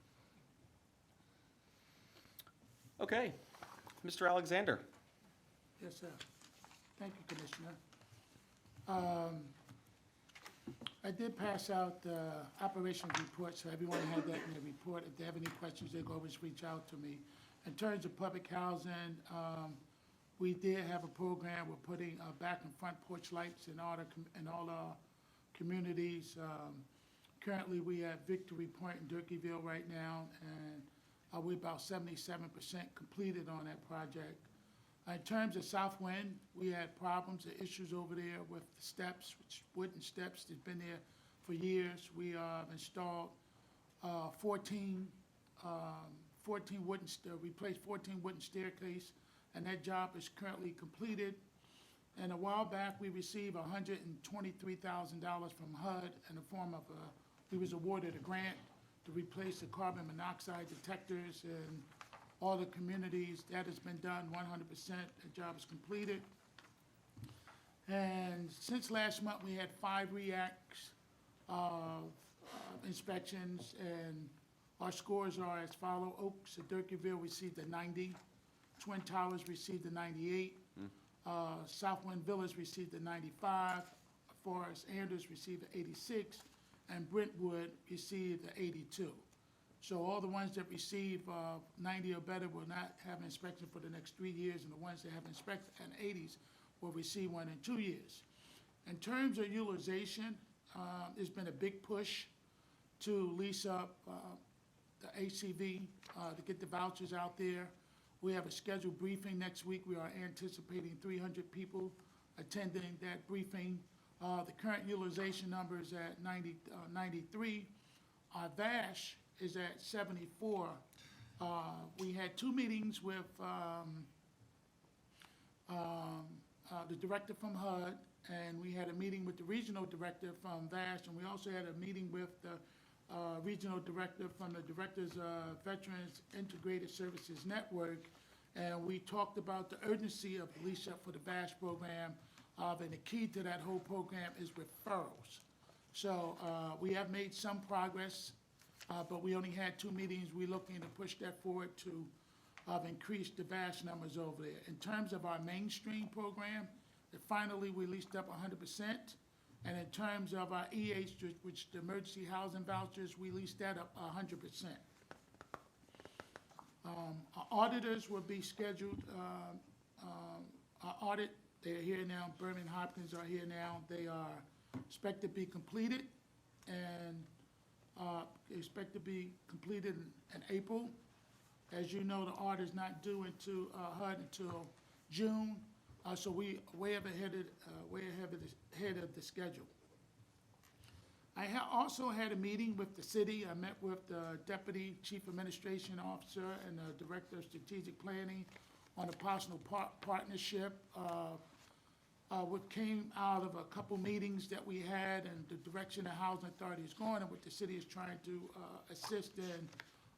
Okay, Mr. Alexander. Yes, sir. Thank you, Commissioner. I did pass out the operations report, so everyone had that in their report. If they have any questions, they can always reach out to me. In terms of public housing, we did have a program, we're putting back and front porch lights in all our communities. Currently, we have Victory Point and Durkeeville right now, and we're about 77% completed on that project. In terms of Southwind, we had problems or issues over there with the steps, which wooden steps that's been there for years. We installed 14 wooden, replaced 14 wooden staircase, and that job is currently completed. And a while back, we received $123,000 from HUD in the form of we was awarded a grant to replace the carbon monoxide detectors in all the communities. That has been done 100%. The job is completed. And since last month, we had 5 reacts of inspections, and our scores are as follow. Oaks at Durkeeville received a 90. Twin Towers received a 98. Southwind Villas received a 95. Forest Anders received an 86. And Brentwood received an 82. So all the ones that receive 90 or better will not have an inspection for the next 3 years, and the ones that have inspection and 80s will receive one in 2 years. In terms of utilization, there's been a big push to lease up the ACV to get the vouchers out there. We have a scheduled briefing next week. We are anticipating 300 people attending that briefing. The current utilization number is at 93. Our VASH is at 74. We had 2 meetings with the director from HUD, and we had a meeting with the regional director from VASH, and we also had a meeting with the regional director from the Directors of Veterans Integrated Services Network, and we talked about the urgency of the lease up for the VASH program, and the key to that whole program is referrals. So we have made some progress, but we only had 2 meetings. We're looking to push that forward to increase the VASH numbers over there. In terms of our mainstream program, finally we leased up 100%. And in terms of our EH, which the emergency housing vouchers, we leased that up 100%. Our auditors will be scheduled, our audit, they're here now. Birmingham Hopkins are here now. They are expected to be completed, and expect to be completed in April. As you know, the audit is not due into HUD until June, so we way ahead of the schedule. I also had a meeting with the city. I met with the Deputy Chief Administration Officer and the Director of Strategic Planning on a possible partnership. What came out of a couple meetings that we had, and the direction the Housing Authority is going, and what the city is trying to assist in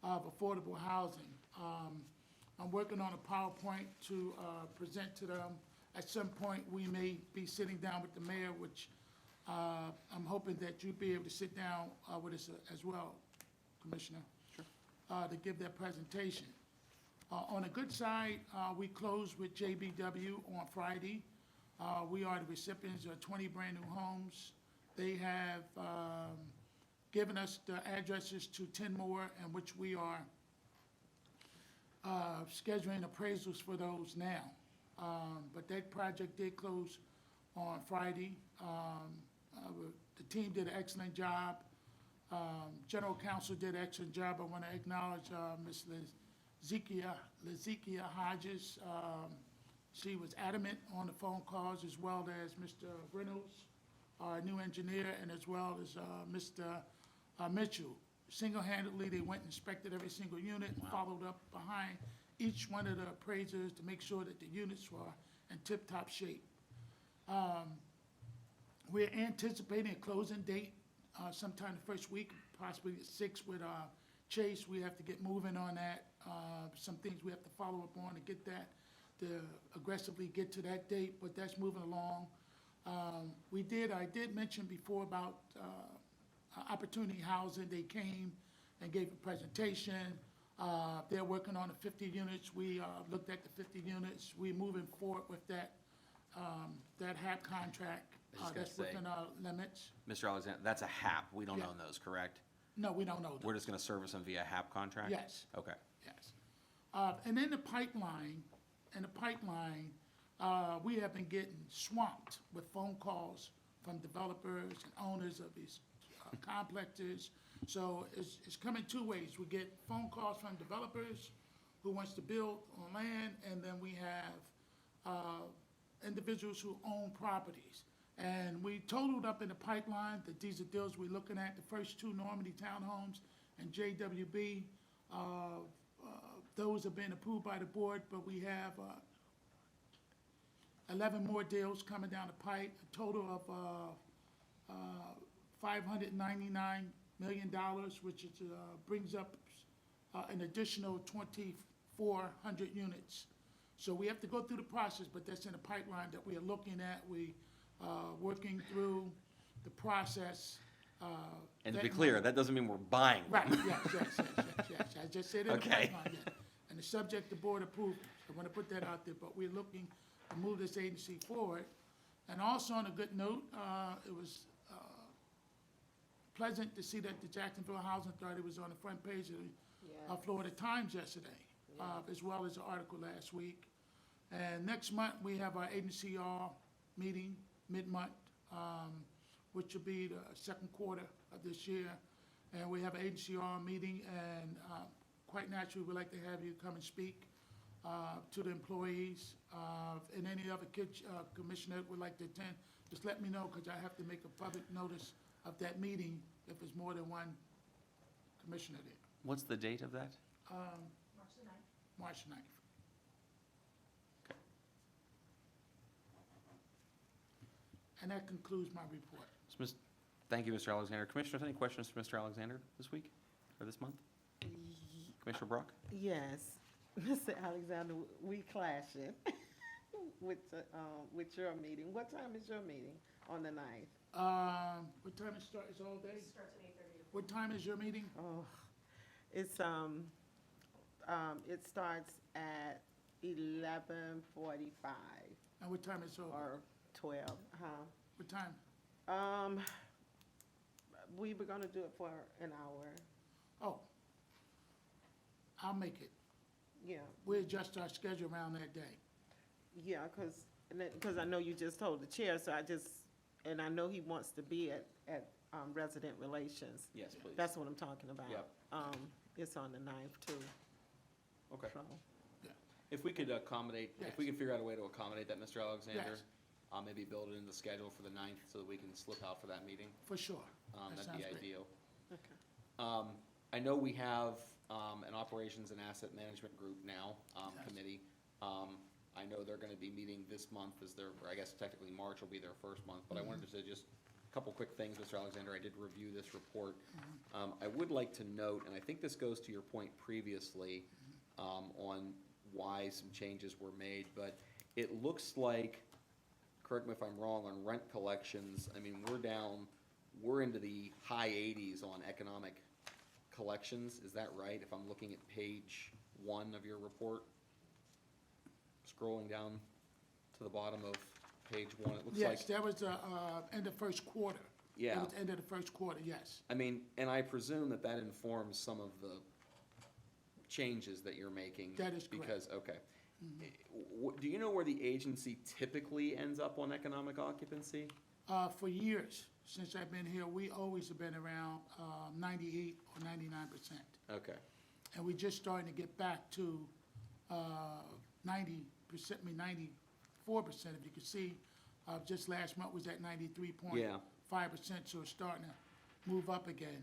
affordable housing. I'm working on a PowerPoint to present to them. At some point, we may be sitting down with the mayor, which I'm hoping that you'll be able to sit down with us as well, Commissioner, to give that presentation. On a good side, we closed with JBW on Friday. We are the recipients of 20 brand-new homes. They have given us the addresses to 10 more, in which we are scheduling appraisals for those now. But that project did close on Friday. The team did an excellent job. General Counsel did an excellent job. I want to acknowledge Ms. Lezekia Hodges. She was adamant on the phone calls, as well as Mr. Reynolds, our new engineer, and as well as Mr. Mitchell. Single-handedly, they went and inspected every single unit and followed up behind each one of the appraisers to make sure that the units were in tip-top shape. We're anticipating a closing date sometime the first week, possibly the 6th with Chase. We have to get moving on that. Some things we have to follow up on to get that, to aggressively get to that date, but that's moving along. I did mention before about Opportunity Housing. They came and gave a presentation. They're working on the 50 units. We looked at the 50 units. We're moving forward with that HAP contract. was just gonna That's say, within our limits. Mr. Alexander, that's a HAP. We don't Yeah. own those, correct? No, we don't know that. We're just gonna service them via HAP contract? Yes. Okay. Yes. And in the pipeline, we have been getting swamped with phone calls from developers and owners of these complexes. So it's coming two ways. We get phone calls from developers who wants to build on land, and then we have individuals who own properties. And we totaled up in the pipeline that these are deals we're looking at, the first two Normandy Townhomes and JWB. Those have been approved by the board, but we have 11 more deals coming down the pipe, a total of $599 million, which is, brings up an additional 2,400 units. So we have to go through the process, but that's in the pipeline that we are looking at. We working through the process. And to be clear, that doesn't mean we're buying them. Right, yes. I just said in the Okay. pipeline, yes. And the subject to board approval. I want to put that out there, but we're looking to move this agency forward. And also on a good note, it was pleasant to see that the Jacksonville Housing Authority was on the front page of the Florida Times yesterday, as well as the article last week. And next month, we have our agency meeting, mid-month, which will be the second quarter of this year. And we have an agency meeting, and quite naturally, we'd like to have you come and speak to the employees. And any other commissioner that would like to attend, just let me know, because I have to make a public notice of that meeting if there's more than one commissioner there. What's the date of that? March 9th. And that concludes my report. Thank you, Mr. Alexander. Commissioners, any questions for Mr. Alexander this week or this month? Commissioner Brock? Yes, Mr. Alexander, we clashing with your meeting. What time is your meeting on the 9th? What time it starts? It's all day? It starts at 8:30. What time is your meeting? Oh, it's, it starts at 11:45 And what time is over? or 12, huh? What time? We were gonna do it for an hour, Oh, I'll make it. yeah. We adjust our schedule around that day. Yeah, because I know you just told the chair, so and I know he wants to be at resident relations. Yes, please. That's what I'm talking about. Yep. It's on the 9th too, Okay. so. If we could accommodate, if we Yes. could figure out a way to accommodate that, Mr. Alexander, Yes. maybe build it in the schedule for the 9th so that we can slip out for that meeting, For sure. That that'd sounds be great. ideal. Okay. I know we have an operations and asset management group now, Yes. committee. I know they're gonna be meeting this month as their, or I guess technically March will be their first month, but I wanted to say just a couple quick things, Mr. Alexander. I did review this report. I would like to note, and I think this goes to your point previously, on why some changes were made, but it looks like, correct me if I'm wrong, on rent collections, I mean, we're into the high 80s on economic collections, is that right? If I'm looking at page 1 of your report, scrolling down to the bottom of page 1, it looks like. Yes, that was in the first quarter. Yeah. It was end of the first quarter, yes. I mean, and I presume that informs some of the changes that you're making. That is correct. Because, okay. Do you know where the agency typically ends up on economic occupancy? For years, since I've been here, we always have been around 98 or 99%. Okay, And we're just starting to get back to 90%, 94%, if you can see. Just last month was at 93.5%, so it's starting to move up again.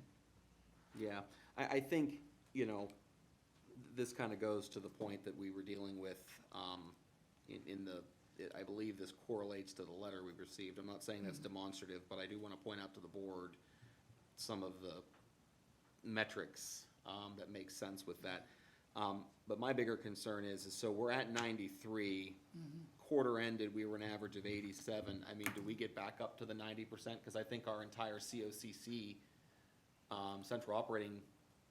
yeah. I think, this kind of goes to the point that we were dealing with I believe this correlates to the letter we received. I'm not saying that's demonstrative, but I do want to point out to the board some of the metrics that make sense with that. But my bigger concern is so we're at 93. Quarter ended, we were an average of 87. I mean, do we get back up to the 90%? Because I think our entire COCC, central operating,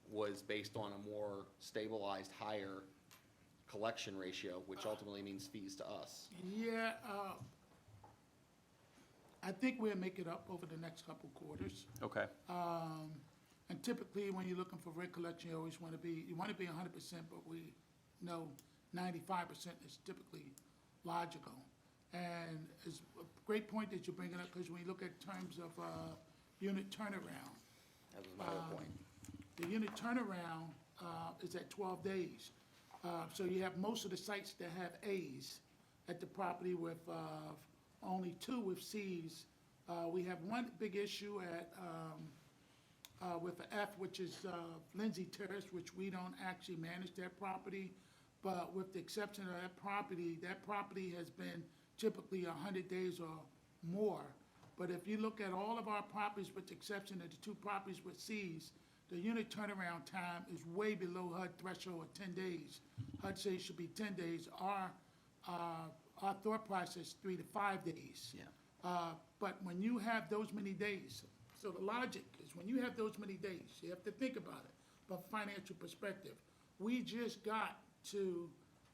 was based on a more stabilized, higher collection ratio, which ultimately means fees to us. Yeah, I think we'll make it up over the next couple quarters. Okay, And typically, when you're looking for rent collection, you always want to be 100%, but we know 95% is typically logical. And it's a great point that you're bringing up, because when you look at terms of unit turnaround, that was my whole point. the unit turnaround is at 12 days. So you have most of the sites that have As at the property with only 2 with Cs. We have one big issue at, with the F, which is Lindsay Terrace, which we don't actually manage that property. But with the exception of that property has been typically 100 days or more. But if you look at all of our properties, with the exception of the 2 properties with Cs, the unit turnaround time is way below HUD threshold of 10 days. HUD says it should be 10 days. Our thought process is 3 to 5 days. Yeah. But when you have those many days, so the logic is when you have those many days, you have to think about it from a financial perspective. We just got to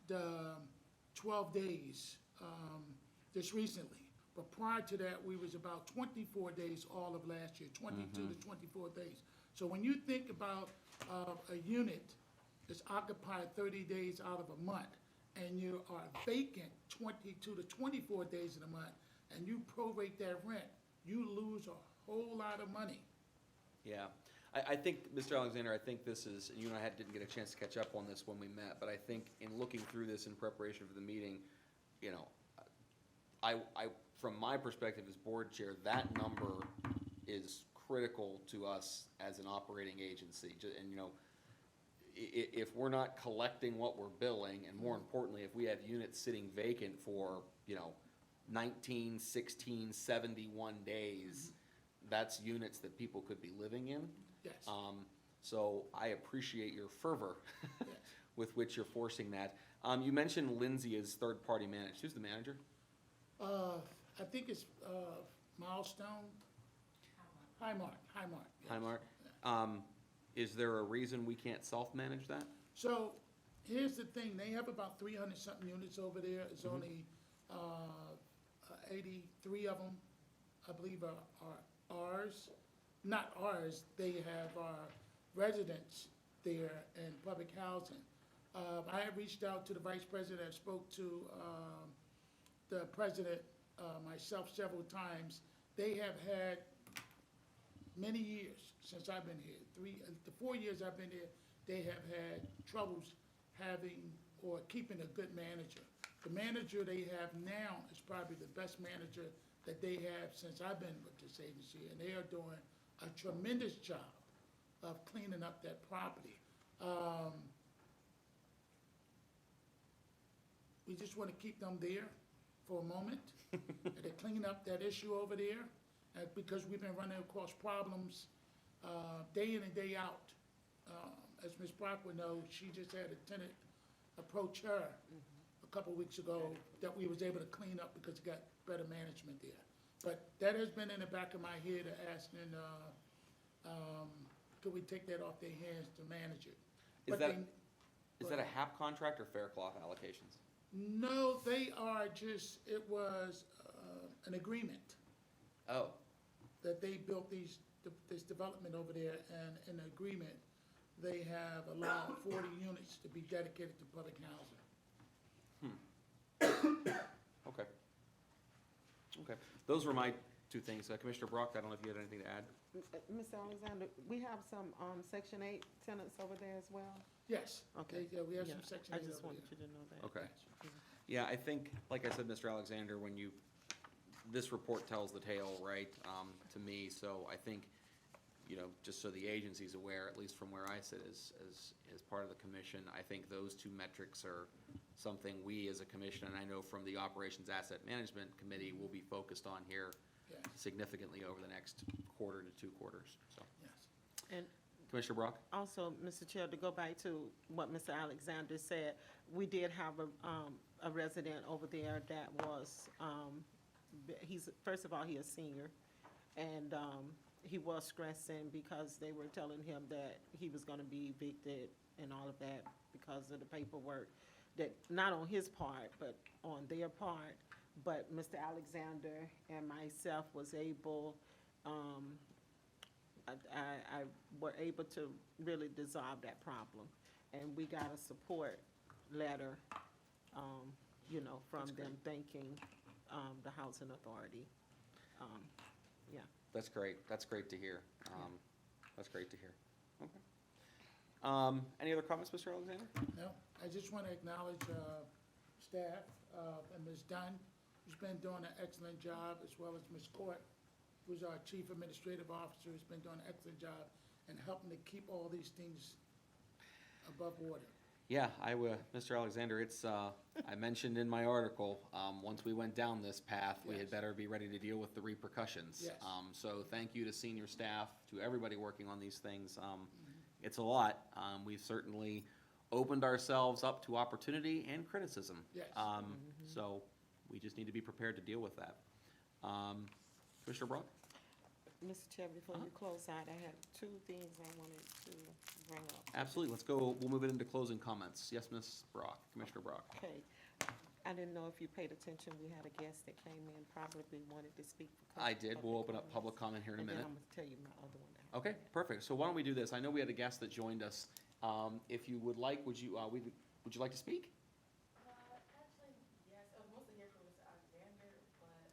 the 12 days just recently. But prior to that, we was about 24 days all of last year, 22 to 24 days. So when you think about a unit that's occupied 30 days out of a month, and you are vacant 22 to 24 days in a month, and you prorate that rent, you lose a whole lot of money. Yeah, I think, Mr. Alexander, I think this is, and you and I didn't get a chance to catch up on this when we met, but I think in looking through this in preparation for the meeting, you know, I, from my perspective as board chair, that number is critical to us as an operating agency. And, you know, if we're not collecting what we're billing, and more importantly, if we have units sitting vacant for, you know, 19, 16, 71 days, that's units that people could be living in. Yes. So I appreciate your fervor Yes. with which you're forcing that. You mentioned Lindsay as third-party managed. Who's the manager? I think it's Milestone. Highmark. Yes. Highmark. Is there a reason we can't self-manage that? So, here's the thing, they have about 300-something units over there. It's only 83 of them, I believe, are ours. Not ours, they have residents there in public housing. I have reached out to the vice president, I spoke to the president myself several times. They have had many years since I've been here, the 4 years I've been here, they have had troubles having or keeping a good manager. The manager they have now is probably the best manager that they have since I've been with this agency, and they are doing a tremendous job of cleaning up that property. We just want to keep them there for a moment, and to clean up that issue over there, because we've been running across problems day in and day out. As Ms. Brock would know, she just had a tenant approach her a couple weeks ago that we was able to clean up because it got better management there. But that has been in the back of my head, asking, could we take that off their hands to manage it? Is But that, they- is that a HAP contract or Faircloth allocations? No, they are just, it was an agreement Oh, that they built this development over there, and in the agreement, they have allowed 40 units to be dedicated to public housing. okay. Okay, those were my 2 things. Commissioner Brock, I don't know if you had anything to add? Mr. Alexander, we have some, Section 8 tenants over there as well? Yes. Okay. Yeah, we have Yeah, some Section I 8 just over wanted there. you to know that. Okay. Yeah, I think, like I said, Mr. Alexander, when you, this report tells the tale, right, to me, so I think, you know, just so the agency's aware, at least from where I sit as part of the commission, I think those 2 metrics are something we as a commission, and I know from the Operations Asset Management Committee, will be focused on here Yes, significantly over the next quarter to 2 quarters, so. yes. And Commissioner Brock? also, Mr. Chair, to go back to what Mr. Alexander said, we did have a resident over there that was, first of all, he is senior, and, he was stressing because they were telling him that he was gonna be evicted and all of that because of the paperwork that, not on his part, but on their part. but Mr. Alexander and myself was able, I were able to really dissolve that problem. And we got a support letter, from them thanking, the Housing Authority. Yeah. That's great. That's great to hear. That's great to hear. Okay. Any other comments, Mr. Alexander? No, I just want to acknowledge staff and Ms. Dunn, who's been doing an excellent job, as well as Ms. Court, who's our Chief Administrative Officer, who's been doing an excellent job in helping to keep all these things above water. Yeah, Mr. Alexander, it's, I mentioned in my article, once we went down this path, we had Yes. better be ready to deal with the repercussions. Yes. So thank you to senior staff, to everybody working on these things. It's a lot. We've certainly opened ourselves up to opportunity and criticism. Yes. So we just need to be prepared to deal with that. Commissioner Brock? Mr. Chair, before you close out, I have two things I wanted to bring up. Absolutely. Let's go, we'll move it into closing comments. Yes, Ms. Brock, Commissioner Brock. Okay, I didn't know if you paid attention, we had a guest that came in, probably wanted to speak. for I did. We'll open up comments. public comment here in a And then minute. I'm gonna tell you my other one. that I Okay, have. perfect. So why don't we do this? I know we had a guest that joined us. If you would like, would you like to speak? Actually, yes, I was mostly here for Mr. Alexander, but,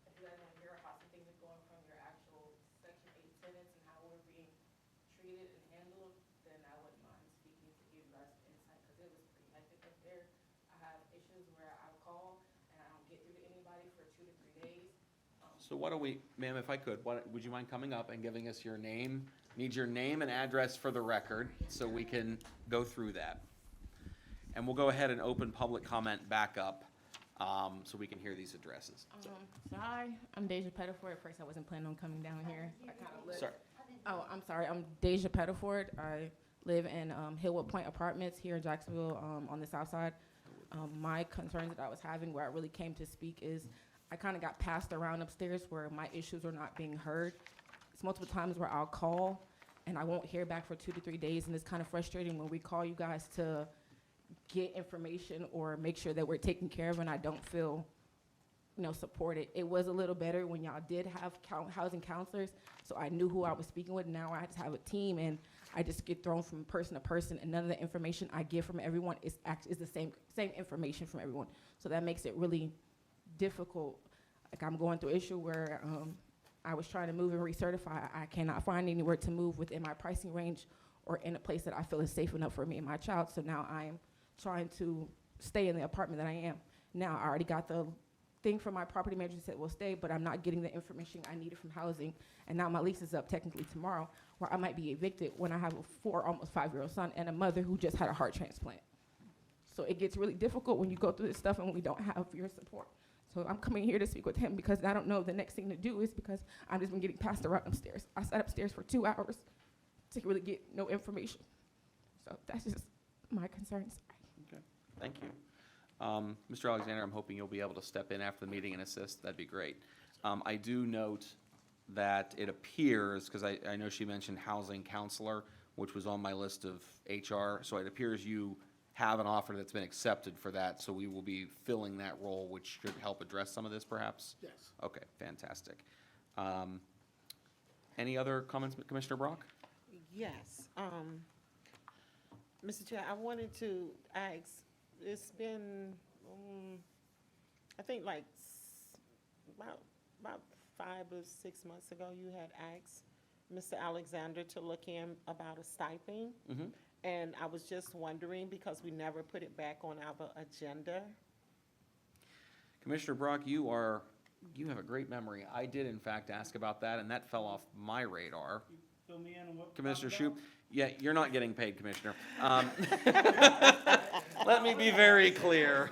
if you guys want to hear about some things that going from your actual Section 8 tenants and how we're being treated and handled, then I wouldn't mind speaking to give you guys some insight, because it was pretty hectic up there. I have issues where I call and I don't get through to anybody for 2 to 3 days. So why don't we, ma'am, if I could, would you mind coming up and giving us your name? Need your name and address for the record, so we can go through that. And we'll go ahead and open public comment back up, so we can hear these addresses. So hi, I'm Deja Pettiford. At first, I wasn't planning on coming down here. I kind of live. Sorry. Oh, I'm sorry. I'm Deja Pettiford. I live in Hillwood Point Apartments here in Jacksonville on the south side. My concerns that I was having, where I really came to speak, is I kind of got passed around upstairs where my issues are not being heard. It's multiple times where I'll call and I won't hear back for 2 to 3 days, and it's kind of frustrating when we call you guys to get information or make sure that we're taken care of, and I don't feel, supported. It was a little better when y'all did have housing counselors, so I knew who I was speaking with. Now I have to have a team, and I just get thrown from person to person, and none of the information I get from everyone is the same information from everyone. So that makes it really difficult. Like, I'm going through an issue where I was trying to move and recertify. I cannot find anywhere to move within my pricing range or in a place that I feel is safe enough for me and my child. So now I'm trying to stay in the apartment that I am. Now, I already got the thing from my property manager that said we'll stay, but I'm not getting the information I needed from housing. And now my lease is up technically tomorrow, where I might be evicted when I have a almost 5-year-old son and a mother who just had a heart transplant. So it gets really difficult when you go through this stuff and we don't have your support. So I'm coming here to speak with him because I don't know the next thing to do is because I've just been getting passed around upstairs. I sat upstairs for 2 hours to really get no information. So that's just my concerns. Okay, thank you. Mr. Alexander, I'm hoping you'll be able to step in after the meeting and assist. That'd be great. I do note that it appears, because I know she mentioned housing counselor, which was on my list of HR, so it appears you have an offer that's been accepted for that, so we will be filling that role, which should help address some of this, perhaps? Yes. Okay, fantastic. Any other comments, Commissioner Brock? Yes, Mr. Chair, I wanted to ask, it's been, I think like about 5 or 6 months ago, you had asked Mr. Alexander to look in about a stipend. Mhm. And I was just wondering, because we never put it back on our agenda. Commissioner Brock, you have a great memory. I did in fact ask about that, and that fell off my radar. Fill me in on what. Commissioner Shoup, yeah, you're not getting paid, Commissioner. Let me be very clear.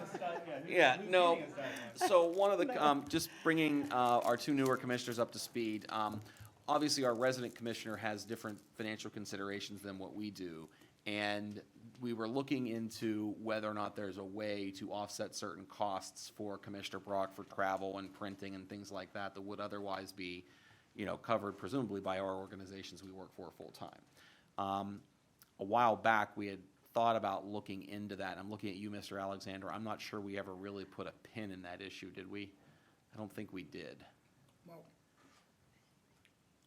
Yeah, no. So one of the, just bringing our 2 newer commissioners up to speed, obviously our resident commissioner has different financial considerations than what we do. And we were looking into whether or not there's a way to offset certain costs for Commissioner Brock for travel and printing and things like that that would otherwise be, covered presumably by our organizations we work for full-time. A while back, we had thought about looking into that. I'm looking at you, Mr. Alexander. I'm not sure we ever really put a pin in that issue, did we? I don't think we did. Well,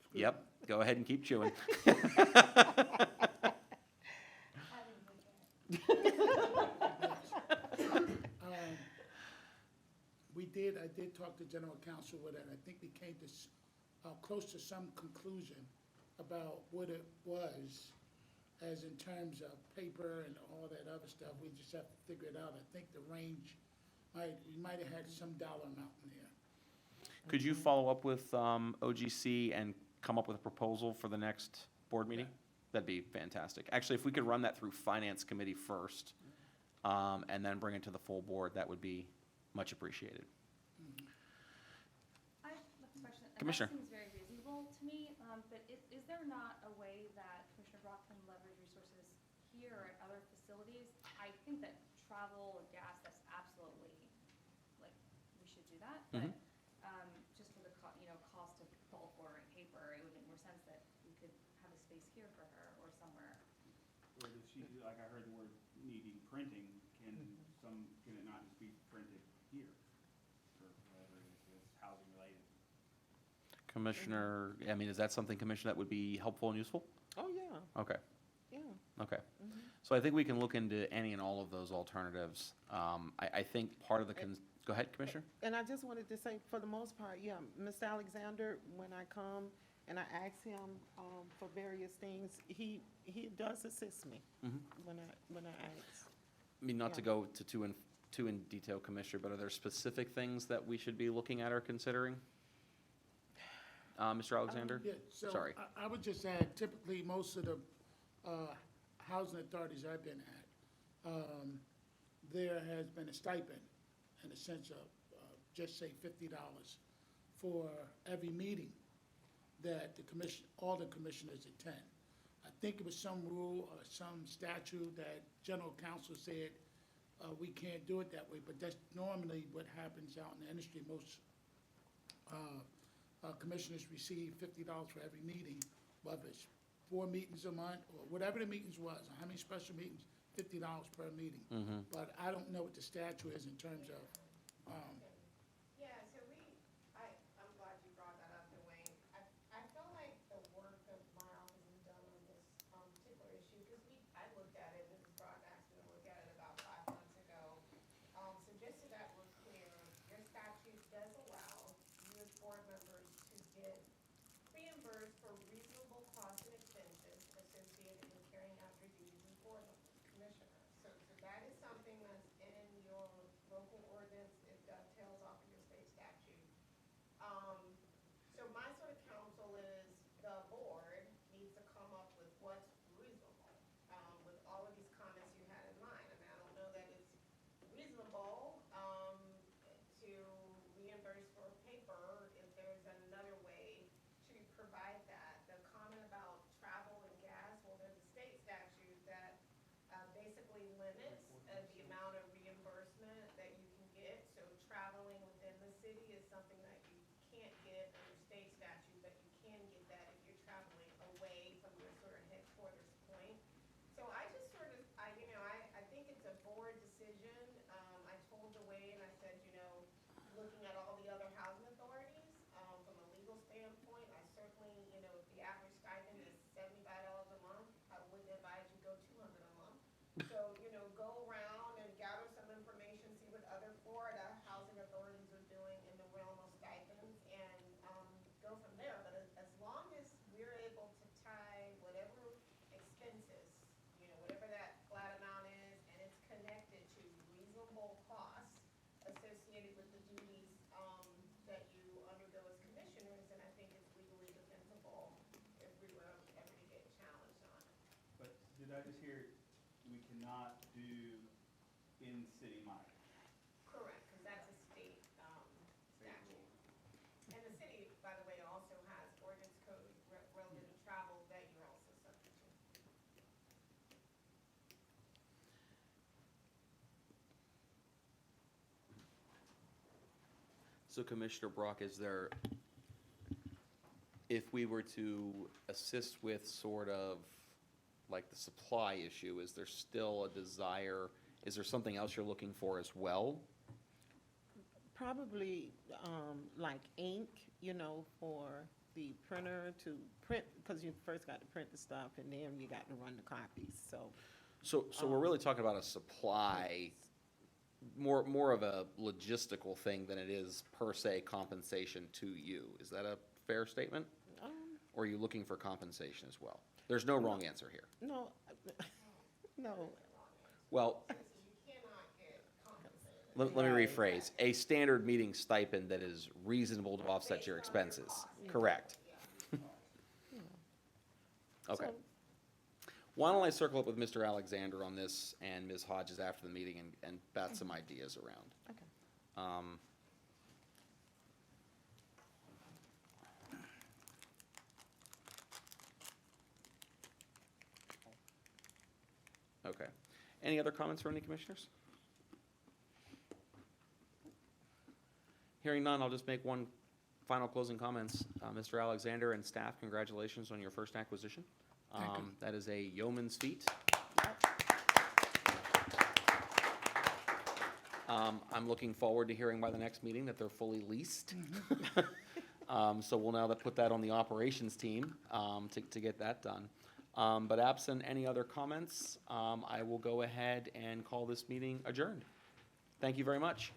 it's good. Yep, go ahead and keep chewing. I did talk to general counsel with it, and I think we came to, close to some conclusion about what it was, as in terms of paper and all that other stuff. We just have to figure it out. I think the range, we might have had some dollar amount in there. Could you follow up with OGC and come up with a proposal for the next board meeting? That'd be fantastic. Actually, if we could run that through Finance Committee first, and then bring it to the full board, that would be much appreciated. I have a question. And Commissioner. that seems very reasonable to me, but is there not a way that Commissioner Brock can leverage resources here or at other facilities? I think that travel and gas, that's absolutely, like, we should do that. But, just for the, cost of bulk or paper, it would make more sense that we could have a space here for her or somewhere. Or does she, like I heard the word needing printing, can it not just be printed here? Or whatever it is, it's housing related. Commissioner, I mean, is that something, Commissioner, that would be helpful and useful? Oh, yeah, Okay, yeah. okay. So I think we can look into any and all of those alternatives. I think part of the, go ahead, Commissioner. And I just wanted to say, for the most part, yeah, Mr. Alexander, when I come and I ask him for various things, he does assist me when I ask. I mean, not to Yeah. go to too in detail, Commissioner, but are there specific things that we should be looking at or considering? Mr. Alexander? Yeah, so Sorry. I would just add, typically, most of the housing authorities I've been at, there has been a stipend in the sense of, just say $50 for every meeting that all the commissioners attend. I think it was some rule or some statute that general counsel said, we can't do it that way, but that's normally what happens out in the industry. Most commissioners receive $50 for every meeting, whether it's 4 meetings a month or whatever the meetings was, or how many special meetings, $50 per meeting. But I don't know what the statute is in terms of, Yeah, so I'm glad you brought that up, Dwayne. I feel like the work that my office has done on this particular issue, because I looked at it, Mrs. Brock asked me to look at it about 5 months ago. So just so that we're clear, your statute does allow you as board members to get reimbursed for reasonable costs and expenses associated with carrying out your duties as board commissioner. So that is something that's in your local ordinance. It dovetails off of your state statute. So my sort of counsel is the board needs to come up with what's reasonable, with all of these comments you had in mind. I mean, I don't know that it's reasonable, to reimburse for paper if there's another way to provide that. The comment about travel and gas, well, there's a state statute that, basically limits, the amount of reimbursement that you can get. So traveling within the city is something that you can't get under state statute, but you can get that if you're traveling away from your sort of headquarters point. So I just sort of, I think it's a board decision. I told Dwayne, I said, looking at all the other housing authorities, from a legal standpoint, I certainly, if the average stipend is $75 a month, I wouldn't advise you go 200 a month. So, go around and gather some information, see what other Florida housing authorities are doing in the realm of stipends, and go from there. But as long as we're able to tie whatever expenses, whatever that flat amount is, and it's connected to reasonable costs associated with the duties that you undergo as commissioners, then I think it's legally defensible if we were ever to get challenged on it. But did I just hear we cannot do in-city mileage? Correct, because that's a state statute. And the city, by the way, also has ordinance code relative to travel that you're also subject to. So Commissioner Brock, is there, if we were to assist with sort of like the supply issue, is there still a desire, is there something else you're looking for as well? Probably, like ink, you know, for the printer to print, because you first got to print the stuff and then you got to run the copies, so. So we're really talking about a supply, more of a logistical thing than it is per se compensation to you. Is that a fair statement? Or are you looking for compensation as well? There's no wrong answer here. No, no, Well, You cannot get compensated. let me Right. rephrase. A standard meeting stipend that is reasonable to offset your expenses. Correct. Okay. So- Why don't I circle up with Mr. Alexander on this and Ms. Hodges after the meeting and bat some ideas around? Okay. Um, Okay. Any other comments from any commissioners? Hearing none, I'll just make one final closing comments. Mr. Alexander and staff, congratulations on your first acquisition. Thank you. That is a yeoman's feat. I'm looking forward to hearing by the next meeting that they're fully leased. So we'll now put that on the operations team to get that done. But absent any other comments, I will go ahead and call this meeting adjourned. Thank you very much.